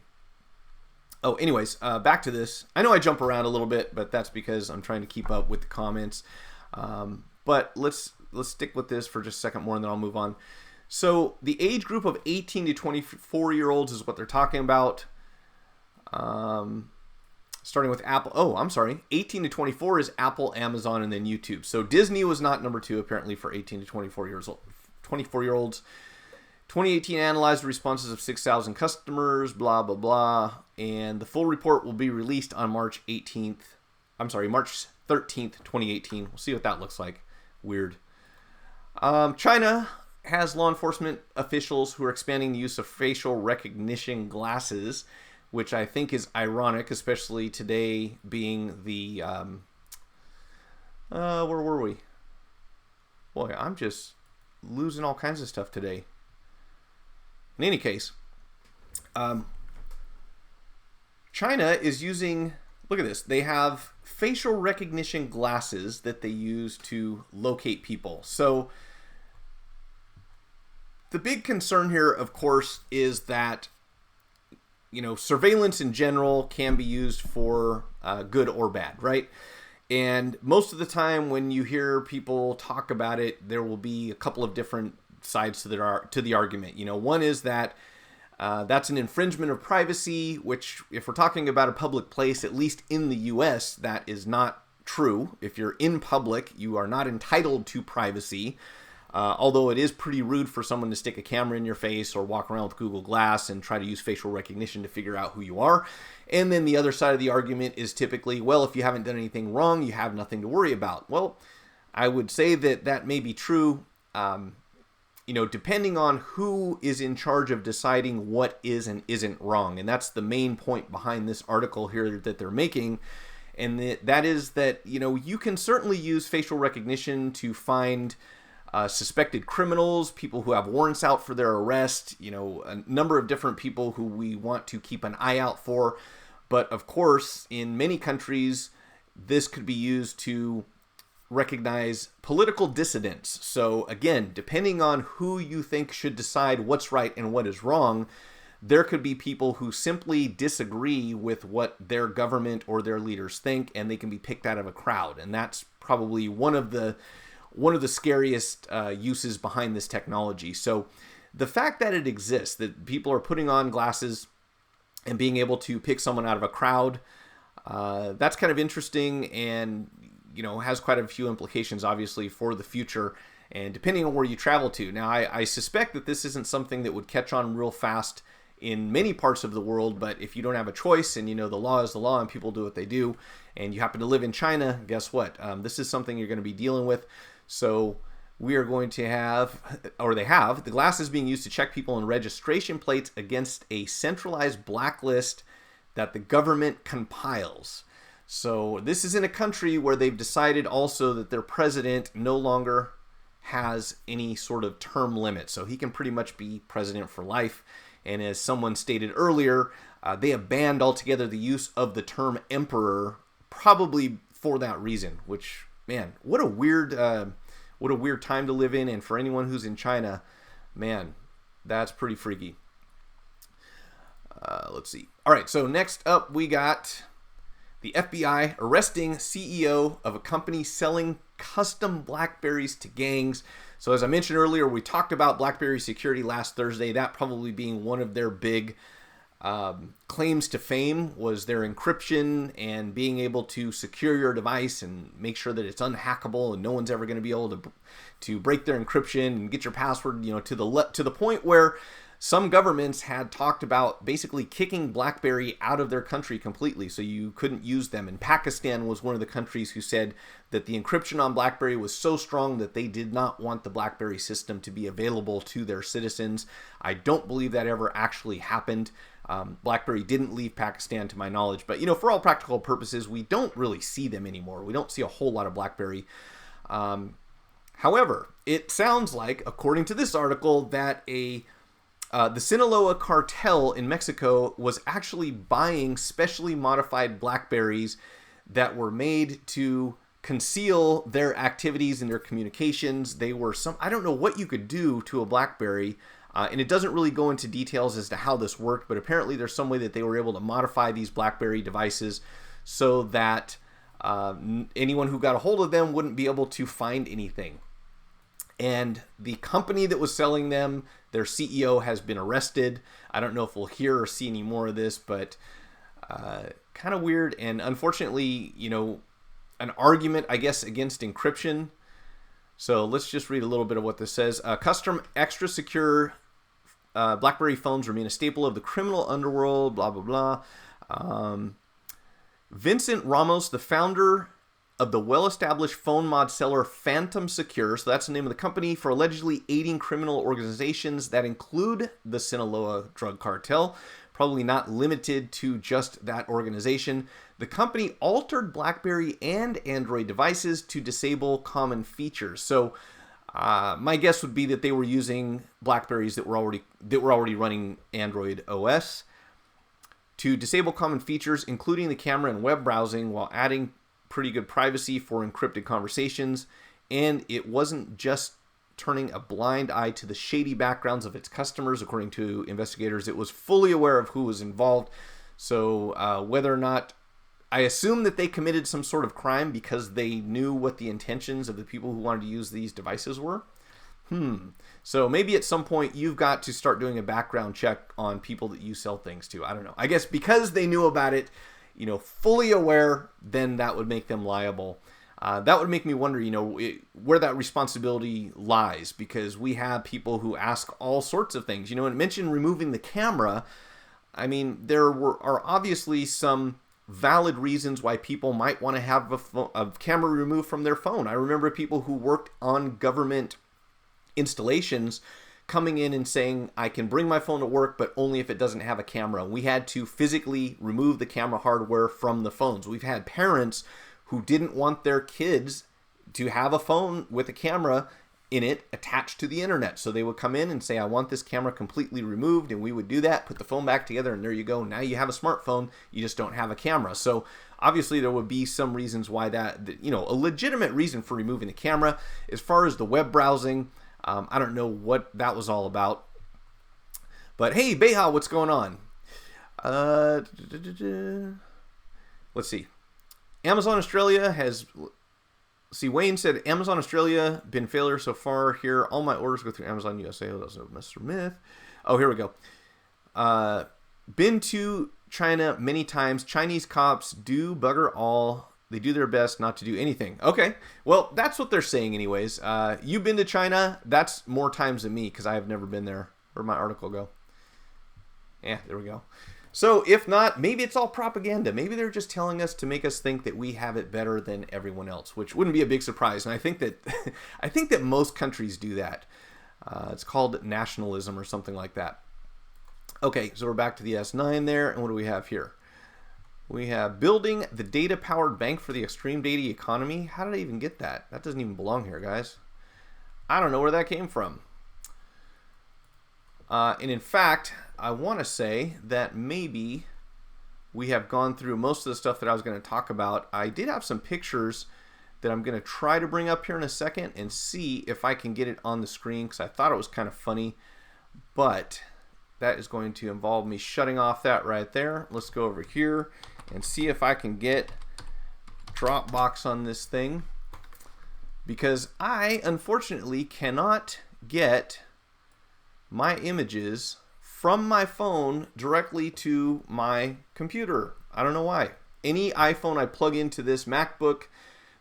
Oh, anyways, back to this. I know I jump around a little bit, but that's because I'm trying to keep up with the comments. But let's stick with this for just a second more, and then I'll move on. So the age group of 18 to 24-year-olds is what they're talking about. Starting with Apple. Oh, I'm sorry. 18 to 24 is Apple, Amazon, and then YouTube. So Disney was not number 2, apparently, for 18 to 24-year-olds. 2018 analyzed the responses of 6,000 customers, blah, blah, blah. And the full report will be released on March 13th, 2018. We'll see what that looks like. Weird. China has law enforcement officials who are expanding the use of facial recognition glasses, which I think is ironic, especially today being the, where were we? Boy, I'm just losing all kinds of stuff today. In any case, China is using, look at this, they have facial recognition glasses that they use to locate people. So the big concern here, of course, is that, you know, surveillance in general can be used for good or bad, right? And most of the time when you hear people talk about it, there will be a couple of different sides to the argument. You know, one is that that's an infringement of privacy, which if we're talking about a public place, at least in the US, that is not true. If you're in public, you are not entitled to privacy. Although it is pretty rude for someone to stick a camera in your face or walk around with Google Glass and try to use facial recognition to figure out who you are. And then the other side of the argument is typically, well, if you haven't done anything wrong, you have nothing to worry about. Well, I would say that that may be true, you know, depending on who is in charge of deciding what is and isn't wrong. And that's the main point behind this article here that they're making. And that is that, you know, you can certainly use facial recognition to find suspected criminals, people who have warrants out for their arrest, you know, a number of different people who we want to keep an eye out for. But of course, in many countries, this could be used to recognize political dissidents. So again, depending on who you think should decide what's right and what is wrong, there could be people who simply disagree with what their government or their leaders think, and they can be picked out of a crowd. And that's probably one of the scariest uses behind this technology. So the fact that it exists, that people are putting on glasses and being able to pick someone out of a crowd, that's kind of interesting, and you know, has quite a few implications obviously for the future and depending on where you travel to. Now I suspect that this isn't something that would catch on real fast in many parts of the world, but if you don't have a choice and you know the law is the law and people do what they do, and you happen to live in China, guess what? This is something you're going to be dealing with. So we are going to have, or they have, the glasses being used to check people in registration plates against a centralized blacklist that the government compiles. So this is in a country where they've decided also that their president no longer has any sort of term limit. So he can pretty much be president for life. And as someone stated earlier, they have banned altogether the use of the term emperor, probably for that reason, which, man, what a weird time to live in. And for anyone who's in China, man, that's pretty freaky. Let's see. All right, so next up we got the FBI arresting CEO of a company selling custom Blackberries to gangs. So as I mentioned earlier, we talked about BlackBerry security last Thursday, that probably being one of their big claims to fame was their encryption and being able to secure your device and make sure that it's unhackable and no one's ever going to be able to break their encryption and get your password, you know, to the point where some governments had talked about basically kicking BlackBerry out of their country completely, so you couldn't use them. And Pakistan was one of the countries who said that the encryption on BlackBerry was so strong that they did not want the BlackBerry system to be available to their citizens. I don't believe that ever actually happened. BlackBerry didn't leave Pakistan to my knowledge, but you know, for all practical purposes, we don't really see them anymore. We don't see a whole lot of BlackBerry. However, it sounds like, according to this article, that the Sinaloa cartel in Mexico was actually buying specially modified Blackberries that were made to conceal their activities and their communications. They were I don't know what you could do to a Blackberry, and it doesn't really go into details as to how this worked, but apparently there's some way that they were able to modify these Blackberry devices so that anyone who got a hold of them wouldn't be able to find anything. And the company that was selling them, their CEO has been arrested. I don't know if we'll hear or see any more of this, but kind of weird. And unfortunately, an argument, I guess, against encryption. So let's just read a little bit of what this says. Custom extra secure BlackBerry phones remain a staple of the criminal underworld, blah, blah, blah. Vincent Ramos, the founder of the well-established phone mod seller Phantom Secure, so that's the name of the company, for allegedly aiding criminal organizations that include the Sinaloa drug cartel, probably not limited to just that organization. The company altered BlackBerry and Android devices to disable common features. So my guess would be that they were using BlackBerries that were already running Android OS to disable common features, including the camera and web browsing, while adding pretty good privacy for encrypted conversations. And it wasn't just turning a blind eye to the shady backgrounds of its customers. According to investigators, it was fully aware of who was involved. So whether or not, I assume that they committed some sort of crime because they knew what the intentions of the people who wanted to use these devices were. So maybe at some point you've got to start doing a background check on people that you sell things to. I don't know. I guess because they knew about it, fully aware, then that would make them liable. That would make me wonder, where that responsibility lies, because we have people who ask all sorts of things. And it mentioned removing the camera. I mean, there are obviously some valid reasons why people might want to have a camera removed from their phone. I remember people who worked on government installations coming in and saying, I can bring my phone to work, but only if it doesn't have a camera. We had to physically remove the camera hardware from the phones. We've had parents who didn't want their kids to have a phone with a camera in it attached to the internet. So they would come in and say, I want this camera completely removed, and we would do that, put the phone back together, and there you go. Now you have a smartphone, you just don't have a camera. So obviously there would be some reasons why that, a legitimate reason for removing the camera. As far as the web browsing, I don't know what that was all about. But hey, Beha, what's going on? Let's see. Amazon Australia has... See, Wayne said, Amazon Australia, been failure so far here. All my orders go through Amazon USA. Oh, that's no Mr. Myth. Oh, here we go. Been to China many times. Chinese cops do bugger all. They do their best not to do anything. Okay, well, that's what they're saying anyways. You've been to China. That's more times than me because I have never been there. Where'd my article go? Yeah, there we go. So if not, maybe it's all propaganda. Maybe they're just telling us to make us think that we have it better than everyone else, which wouldn't be a big surprise. And I think that most countries do that. It's called nationalism or something like that. Okay, so we're back to the S9 there. And what do we have here? We have building the data-powered bank for the extreme data economy. How did I even get that? That doesn't even belong here, guys. I don't know where that came from. And in fact, I want to say that maybe we have gone through most of the stuff that I was going to talk about. I did have some pictures that I'm going to try to bring up here in a second and see if I can get it on the screen because I thought it was kind of funny. But that is going to involve me shutting off that right there. Let's go over here and see if I can get Dropbox on this thing, because I unfortunately cannot get my images from my phone directly to my computer. I don't know why. Any iPhone I plug into this MacBook,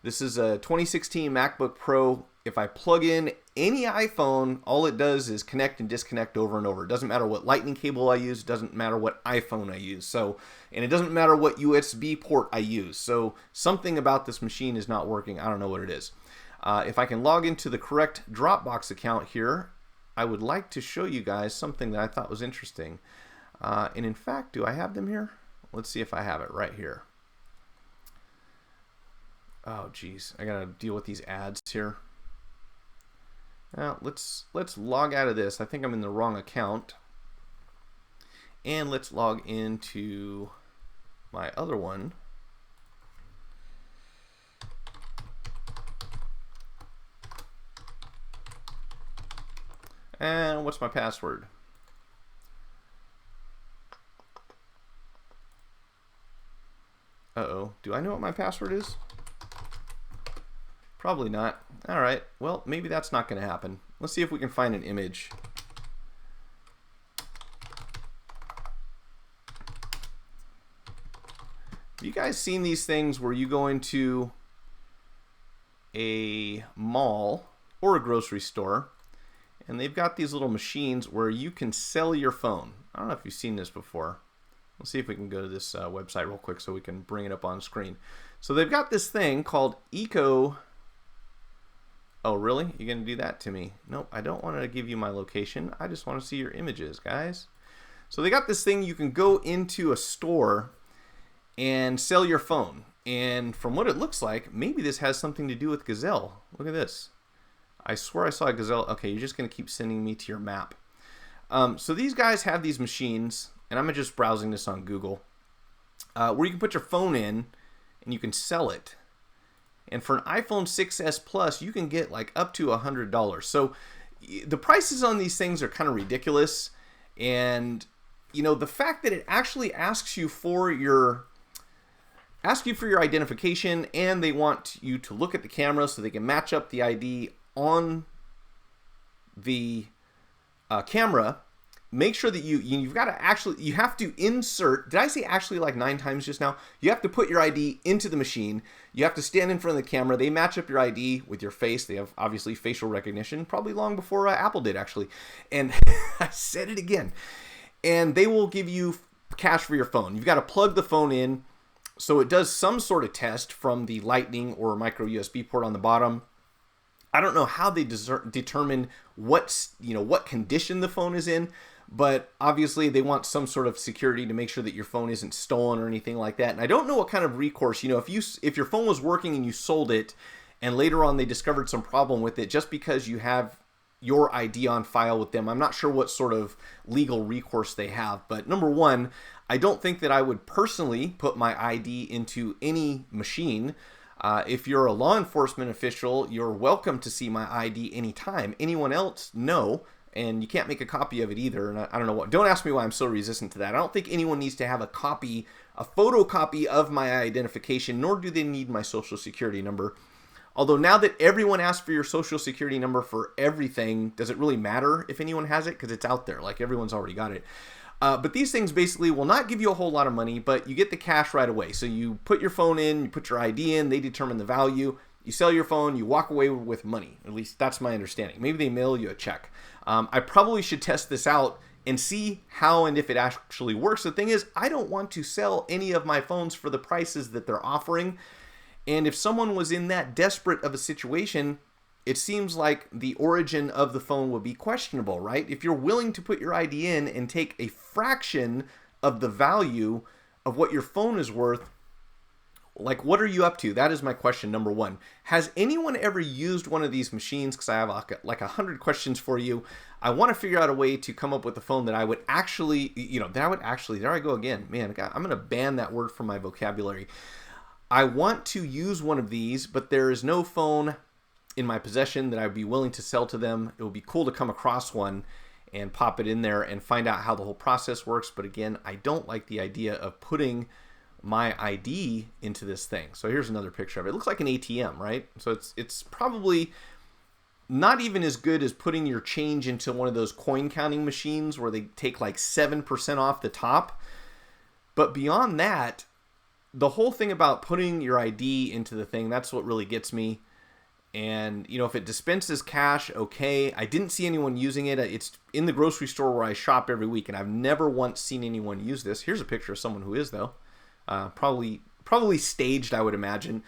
this is a 2016 MacBook Pro. If I plug in any iPhone, all it does is connect and disconnect over and over. It doesn't matter what lightning cable I use. It doesn't matter what iPhone I use. And it doesn't matter what USB port I use. So something about this machine is not working. I don't know what it is. If I can log into the correct Dropbox account here, I would like to show you guys something that I thought was interesting. And in fact, do I have them here? Let's see if I have it right here. Oh, geez. I got to deal with these ads here. Now, let's log out of this. I think I'm in the wrong account. And let's log into my other one. And what's my password? Uh-oh. Do I know what my password is? Probably not. All right. Well, maybe that's not going to happen. Let's see if we can find an image. Have you guys seen these things where you go into a mall or a grocery store and they've got these little machines where you can sell your phone? I don't know if you've seen this before. Let's see if we can go to this website real quick so we can bring it up on screen. So they've got this thing called Eco. Oh, really? You're going to do that to me? Nope, I don't want to give you my location. I just want to see your images, guys. So they got this thing you can go into a store and sell your phone. And from what it looks like, maybe this has something to do with Gazelle. Look at this. I swear I saw a Gazelle. Okay, you're just going to keep sending me to your map. So these guys have these machines, and I'm just browsing this on Google, where you can put your phone in and you can sell it. And for an iPhone 6s Plus, you can get like up to $100. So the prices on these things are kind of ridiculous. And, you know, the fact that it actually asks you for your identification, and they want you to look at the camera so they can match up the ID on the camera. Make sure that you've got to you have to insert, did I say actually like 9 times just now? You have to put your ID into the machine. You have to stand in front of the camera. They match up your ID with your face. They have obviously facial recognition, probably long before Apple did actually. And I said it again. And they will give you cash for your phone. You've got to plug the phone in so it does some sort of test from the Lightning or micro USB port on the bottom. I don't know how they determine what condition the phone is in, but obviously they want some sort of security to make sure that your phone isn't stolen or anything like that. And I don't know what kind of recourse, if your phone was working and you sold it and later on they discovered some problem with it just because you have your ID on file with them, I'm not sure what sort of legal recourse they have. But number one, I don't think that I would personally put my ID into any machine. If you're a law enforcement official, you're welcome to see my ID anytime. Anyone else, no. And you can't make a copy of it either. And I don't know what. Don't ask me why I'm so resistant to that. I don't think anyone needs to have a photocopy of my identification, nor do they need my social security number. Although now that everyone asks for your social security number for everything, does it really matter if anyone has it? Because it's out there. Like everyone's already got it. But these things basically will not give you a whole lot of money, but you get the cash right away. So you put your phone in, you put your ID in, they determine the value. You sell your phone, you walk away with money. At least that's my understanding. Maybe they mail you a check. I probably should test this out and see how and if it actually works. The thing is, I don't want to sell any of my phones for the prices that they're offering. And if someone was in that desperate of a situation, it seems like the origin of the phone would be questionable, right? If you're willing to put your ID in and take a fraction of the value of what your phone is worth, like, what are you up to? That is my question, number one. Has anyone ever used one of these machines? Because I have like 100 questions for you. I want to figure out a way to come up with a phone that I would actually, there I go again. Man, I'm going to ban that word from my vocabulary. I want to use one of these, but there is no phone in my possession that I'd be willing to sell to them. It would be cool to come across one and pop it in there and find out how the whole process works. But again, I don't like the idea of putting my ID into this thing. So here's another picture of it. It looks like an ATM, right? So it's probably not even as good as putting your change into one of those coin counting machines where they take like 7% off the top. But beyond that, the whole thing about putting your ID into the thing, that's what really gets me. And, if it dispenses cash, okay. I didn't see anyone using it. It's in the grocery store where I shop every week, and I've never once seen anyone use this. Here's a picture of someone who is, though. Probably staged, I would imagine.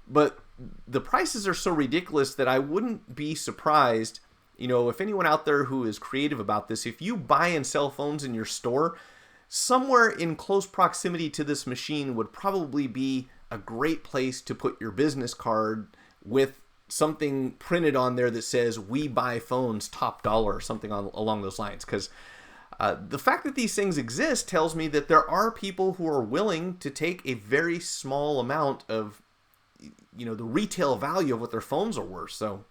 But the prices are so ridiculous that I wouldn't be surprised, if anyone out there who is creative about this, if you buy and sell phones in your store, somewhere in close proximity to this machine would probably be a great place to put your business card with something printed on there that says "We buy phones top dollar" or something along those lines. Because the fact that these things exist tells me that there are people who are willing to take a very small amount of, the retail value of what their phones are worth. So,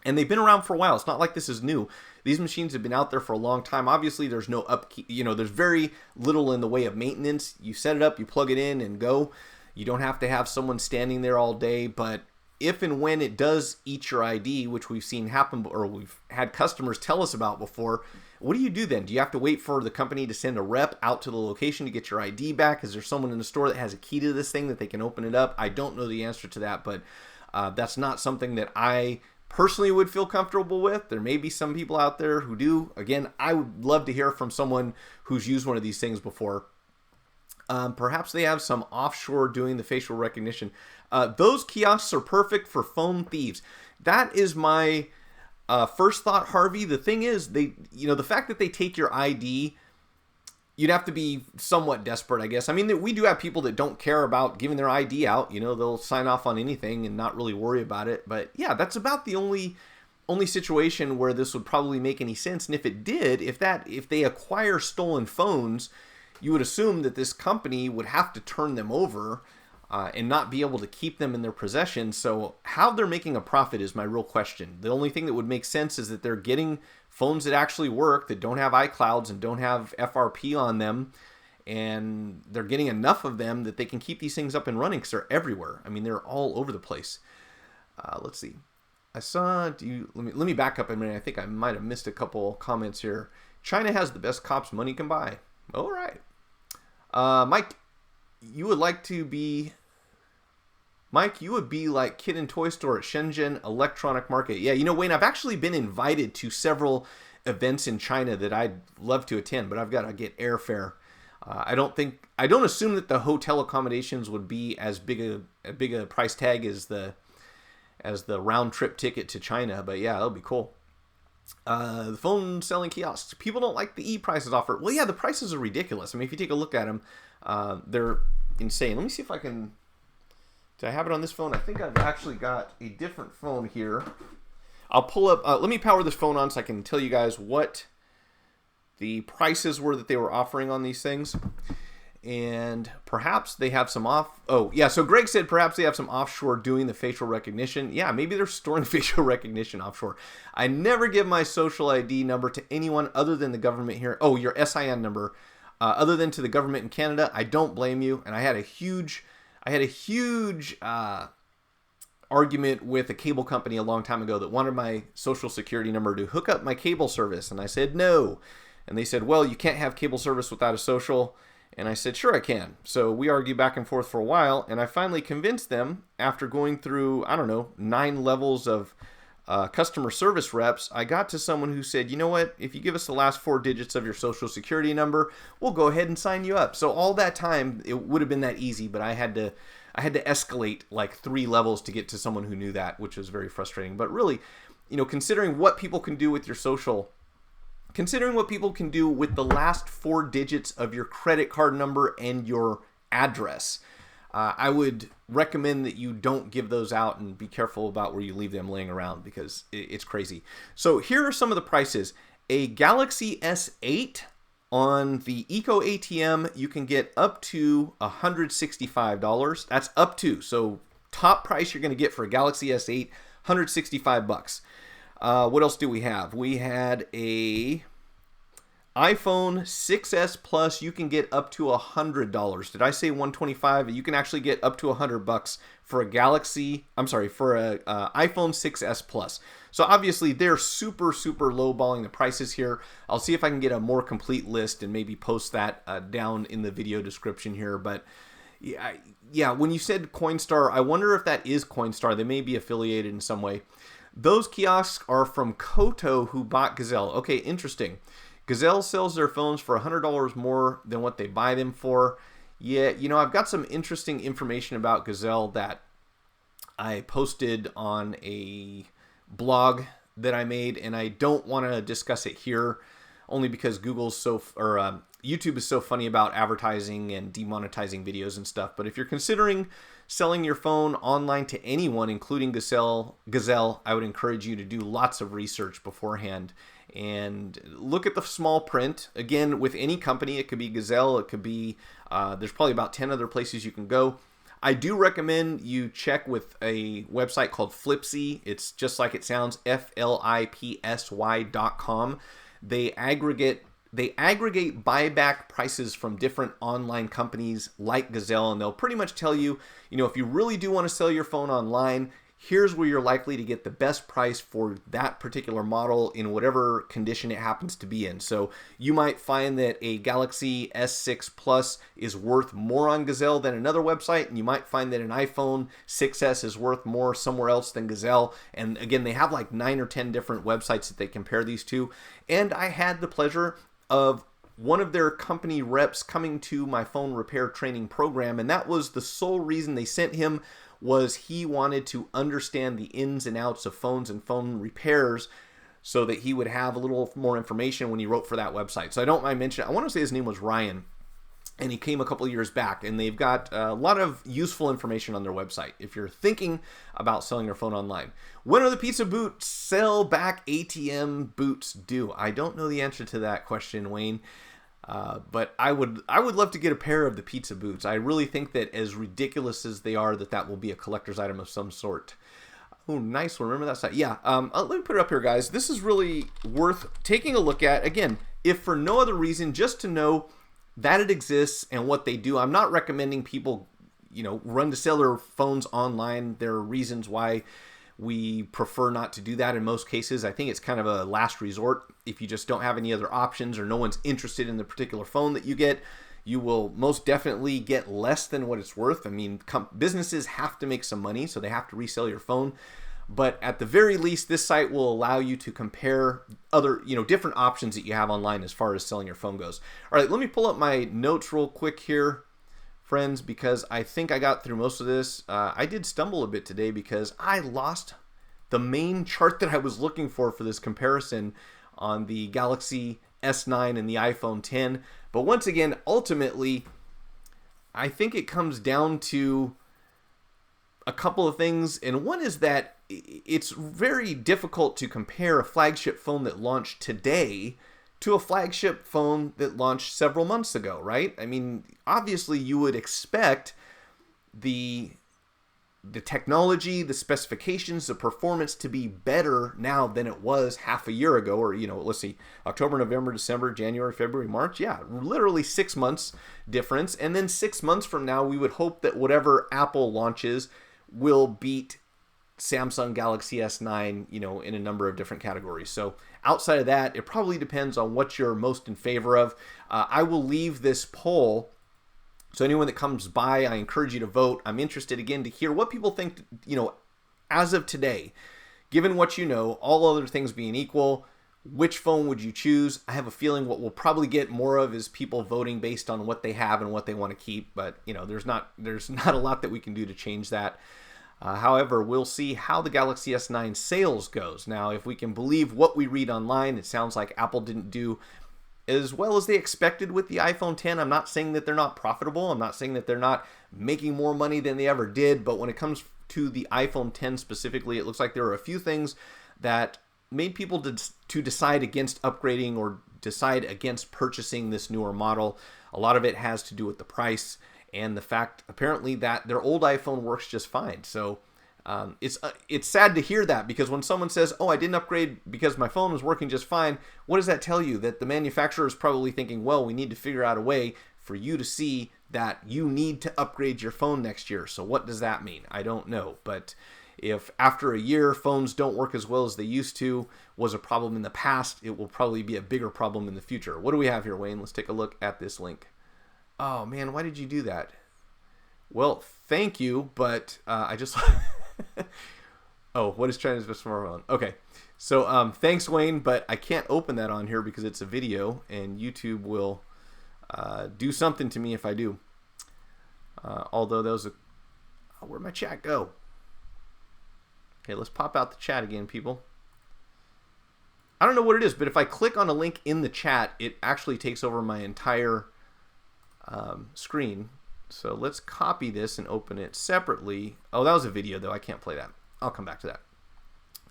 and they've been around for a while. It's not like this is new. These machines have been out there for a long time. Obviously, there's no upkeep. There's very little in the way of maintenance. You set it up, you plug it in, and go. You don't have to have someone standing there all day. But if and when it does eat your ID, which we've seen happen, or we've had customers tell us about before, what do you do then? Do you have to wait for the company to send a rep out to the location to get your ID back? Is there someone in the store that has a key to this thing that they can open it up? I don't know the answer to that, but that's not something that I personally would feel comfortable with. There may be some people out there who do. Again, I would love to hear from someone who's used one of these things before. Perhaps they have some offshore doing the facial recognition. Those kiosks are perfect for phone thieves. That is my first thought, Harvey. The thing is, the fact that they take your ID, you'd have to be somewhat desperate, I guess. I mean, we do have people that don't care about giving their ID out. They'll sign off on anything and not really worry about it. But yeah, that's about the only situation where this would probably make any sense. And if it did, if they acquire stolen phones, you would assume that this company would have to turn them over and not be able to keep them in their possession. So how they're making a profit is my real question. The only thing that would make sense is that they're getting phones that actually work, that don't have iClouds and don't have FRP on them, and they're getting enough of them that they can keep these things up and running because they're everywhere. I mean, they're all over the place. Let's see. Let me back up a minute. I think I might have missed a couple comments here. China has the best cops money can buy. All right. Mike, you would be like kid in toy store at Shenzhen Electronic Market. Yeah, Wayne, I've actually been invited to several events in China that I'd love to attend, but I've got to get airfare. I don't assume that the hotel accommodations would be as big a price tag as the round trip ticket to China, but yeah, that'll be cool. The phone selling kiosks. People don't like the e-prices offered. Well, yeah, the prices are ridiculous. I mean, if you take a look at them, they're insane. Let me see if I can... Do I have it on this phone? I think I've actually got a different phone here. I'll pull up... let me power this phone on so I can tell you guys what the prices were that they were offering on these things. And perhaps they have some off... Oh, yeah, so Greg said perhaps they have some offshore doing the facial recognition. Yeah, maybe they're storing facial recognition offshore. I never give my social ID number to anyone other than the government here. Oh, your SIN number. Other than to the government in Canada. I don't blame you. And I had a huge argument with a cable company a long time ago that wanted my social security number to hook up my cable service. And I said no. And they said, well, you can't have cable service without a social. And I said, sure I can. So we argued back and forth for a while, and I finally convinced them, after going through, 9 levels of customer service reps, I got to someone who said, you know what, if you give us the last 4 digits of your social security number, we'll go ahead and sign you up. So all that time, it would have been that easy, but I had to escalate like 3 levels to get to someone who knew that, which was very frustrating. But really, considering what people can do with your social, considering what people can do with the last 4 digits of your credit card number and your address, I would recommend that you don't give those out and be careful about where you leave them laying around because it's crazy. So here are some of the prices. A Galaxy S8 on the Eco ATM, you can get up to $165. That's up to. So top price you're going to get for a Galaxy S8, $165. What else do we have? We had a iPhone 6s Plus. You can get up to $100. Did I say 125? You can actually get up to $100 for a for a iPhone 6s Plus. So obviously they're super lowballing the prices here. I'll see if I can get a more complete list and maybe post that down in the video description here. But yeah, when you said Coinstar, I wonder if that is Coinstar. They may be affiliated in some way. Those kiosks are from Koto, who bought Gazelle. Okay, interesting. Gazelle sells their phones for $100 more than what they buy them for. Yeah, I've got some interesting information about Gazelle that I posted on a blog that I made, and I don't want to discuss it here, only because Google's YouTube is so funny about advertising and demonetizing videos and stuff. But if you're considering selling your phone online to anyone, including Gazelle, I would encourage you to do lots of research beforehand and look at the small print. Again, with any company, it could be Gazelle, it could be, there's probably about 10 other places you can go. I do recommend you check with a website called Flipsy. It's just like it sounds, FLIPSY.com. They aggregate buyback prices from different online companies like Gazelle, and they'll pretty much tell you, if you really do want to sell your phone online, here's where you're likely to get the best price for that particular model in whatever condition it happens to be in. So you might find that a Galaxy S6 Plus is worth more on Gazelle than another website, and you might find that an iPhone 6S is worth more somewhere else than Gazelle. And again, they have like 9 or 10 different websites that they compare these to. And I had the pleasure of one of their company reps coming to my phone repair training program, and that was the sole reason they sent him, was he wanted to understand the ins and outs of phones and phone repairs so that he would have a little more information when he wrote for that website. So I don't mind mentioning, I want to say his name was Ryan, and he came a couple of years back, and they've got a lot of useful information on their website if you're thinking about selling your phone online. When are the Pizza Boot sell back ATM boots due? I don't know the answer to that question, Wayne. But I would love to get a pair of the Pizza Boots. I really think that as ridiculous as they are, that will be a collector's item of some sort. Oh, nice one. Remember that site? Yeah. Let me put it up here, guys. This is really worth taking a look at. Again, if for no other reason, just to know that it exists and what they do. I'm not recommending people, run to sell their phones online. There are reasons why we prefer not to do that in most cases. I think it's kind of a last resort. If you just don't have any other options or no one's interested in the particular phone that you get, you will most definitely get less than what it's worth. I mean, businesses have to make some money, so they have to resell your phone. But at the very least, this site will allow you to compare other, different options that you have online as far as selling your phone goes. All right, let me pull up my notes real quick here, friends, because I think I got through most of this. I did stumble a bit today because I lost the main chart that I was looking for this comparison on the Galaxy S9 and the iPhone 10. But once again, ultimately, I think it comes down to a couple of things, and one is that it's very difficult to compare a flagship phone that launched today to a flagship phone that launched several months ago, right? I mean, obviously you would expect the technology, the specifications, the performance to be better now than it was half a year ago, or, let's see, October, November, December, January, February, March. Yeah, literally 6 months difference. And then 6 months from now, we would hope that whatever Apple launches will beat Samsung Galaxy S9, in a number of different categories. So outside of that, it probably depends on what you're most in favor of. I will leave this poll, so anyone that comes by, I encourage you to vote. I'm interested, again, to hear what people think, as of today, given what all other things being equal, which phone would you choose? I have a feeling what we'll probably get more of is people voting based on what they have and what they want to keep, but, there's not a lot that we can do to change that. However, we'll see how the Galaxy S9 sales goes. Now, if we can believe what we read online, it sounds like Apple didn't do as well as they expected with the iPhone 10. I'm not saying that they're not profitable. I'm not saying that they're not making more money than they ever did. But when it comes to the iPhone 10 specifically, it looks like there are a few things that made people to decide against upgrading or decide against purchasing this newer model. A lot of it has to do with the price and the fact, apparently, that their old iPhone works just fine. So it's sad to hear that, because when someone says, oh, I didn't upgrade because my phone was working just fine, what does that tell you? That the manufacturer is probably thinking, well, we need to figure out a way for you to see that you need to upgrade your phone next year. So what does that mean? I don't know. But if after a year phones don't work as well as they used to, was a problem in the past, it will probably be a bigger problem in the future. What do we have here, Wayne? Let's take a look at this link. Oh, man, why did you do that? Well, thank you, but I just... Oh, what is China's best smartphone? Okay, so thanks, Wayne, but I can't open that on here because it's a video, and YouTube will do something to me if I do. Although that was where'd my chat go? Okay, let's pop out the chat again, people. I don't know what it is, but if I click on a link in the chat, it actually takes over my entire screen. So let's copy this and open it separately. Oh, that was a video, though. I can't play that. I'll come back to that.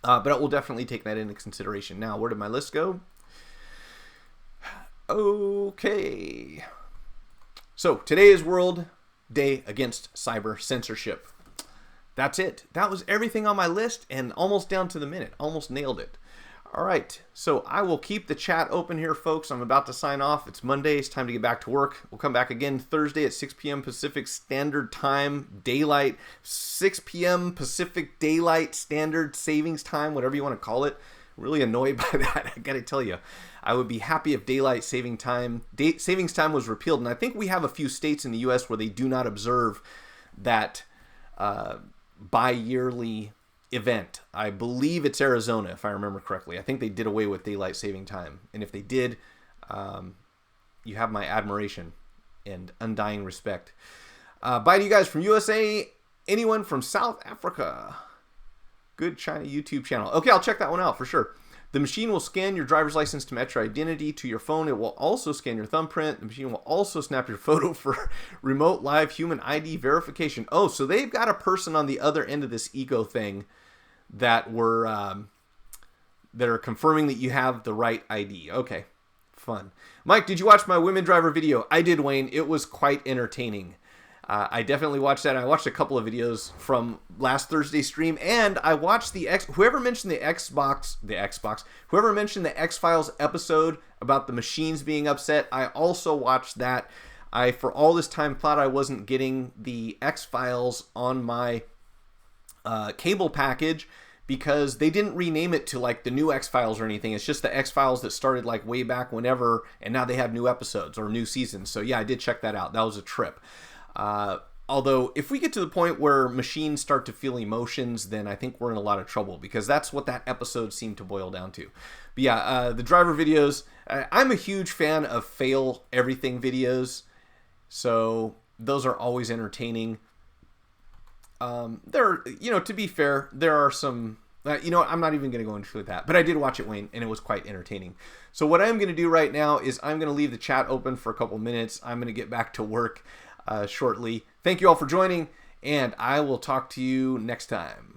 But we'll definitely take that into consideration. Now, where did my list go? Okay. So today is World Day Against Cyber Censorship. That's it. That was everything on my list, and almost down to the minute. Almost nailed it. All right, so I will keep the chat open here, folks. I'm about to sign off. It's Monday. It's time to get back to work. We'll come back again Thursday at 6 p.m. Pacific Standard Time, daylight, 6 p.m. Pacific Daylight Standard Savings Time, whatever you want to call it. I'm really annoyed by that, I got to tell you. I would be happy if daylight savings time was repealed. And I think we have a few states in the U.S. where they do not observe that bi-yearly event. I believe it's Arizona, if I remember correctly. I think they did away with daylight saving time. And if they did, you have my admiration and undying respect. Bye to you guys from USA. Anyone from South Africa? Good China YouTube channel. Okay, I'll check that one out for sure. The machine will scan your driver's license to match your identity to your phone. It will also scan your thumbprint. The machine will also snap your photo for remote live human ID verification. Oh, so they've got a person on the other end of this ego thing that are confirming that you have the right ID. Okay, fun. Mike, did you watch my women driver video? I did, Wayne. It was quite entertaining. I definitely watched that. I watched a couple of videos from last Thursday's stream, and I watched whoever mentioned the Xbox, whoever mentioned the X-Files episode about the machines being upset, I also watched that. I, for all this time, thought I wasn't getting the X-Files on my cable package because they didn't rename it to like the new X-Files or anything. It's just the X-Files that started like way back whenever, and now they have new episodes or new seasons. So yeah, I did check that out. That was a trip. Although if we get to the point where machines start to feel emotions, then I think we're in a lot of trouble because that's what that episode seemed to boil down to. But yeah, the driver videos, I'm a huge fan of fail everything videos. So those are always entertaining. To be fair, there are some, I'm not even going to go into that, but I did watch it, Wayne, and it was quite entertaining. So what I'm going to do right now is I'm going to leave the chat open for a couple minutes. I'm going to get back to work shortly. Thank you all for joining, and I will talk to you next time.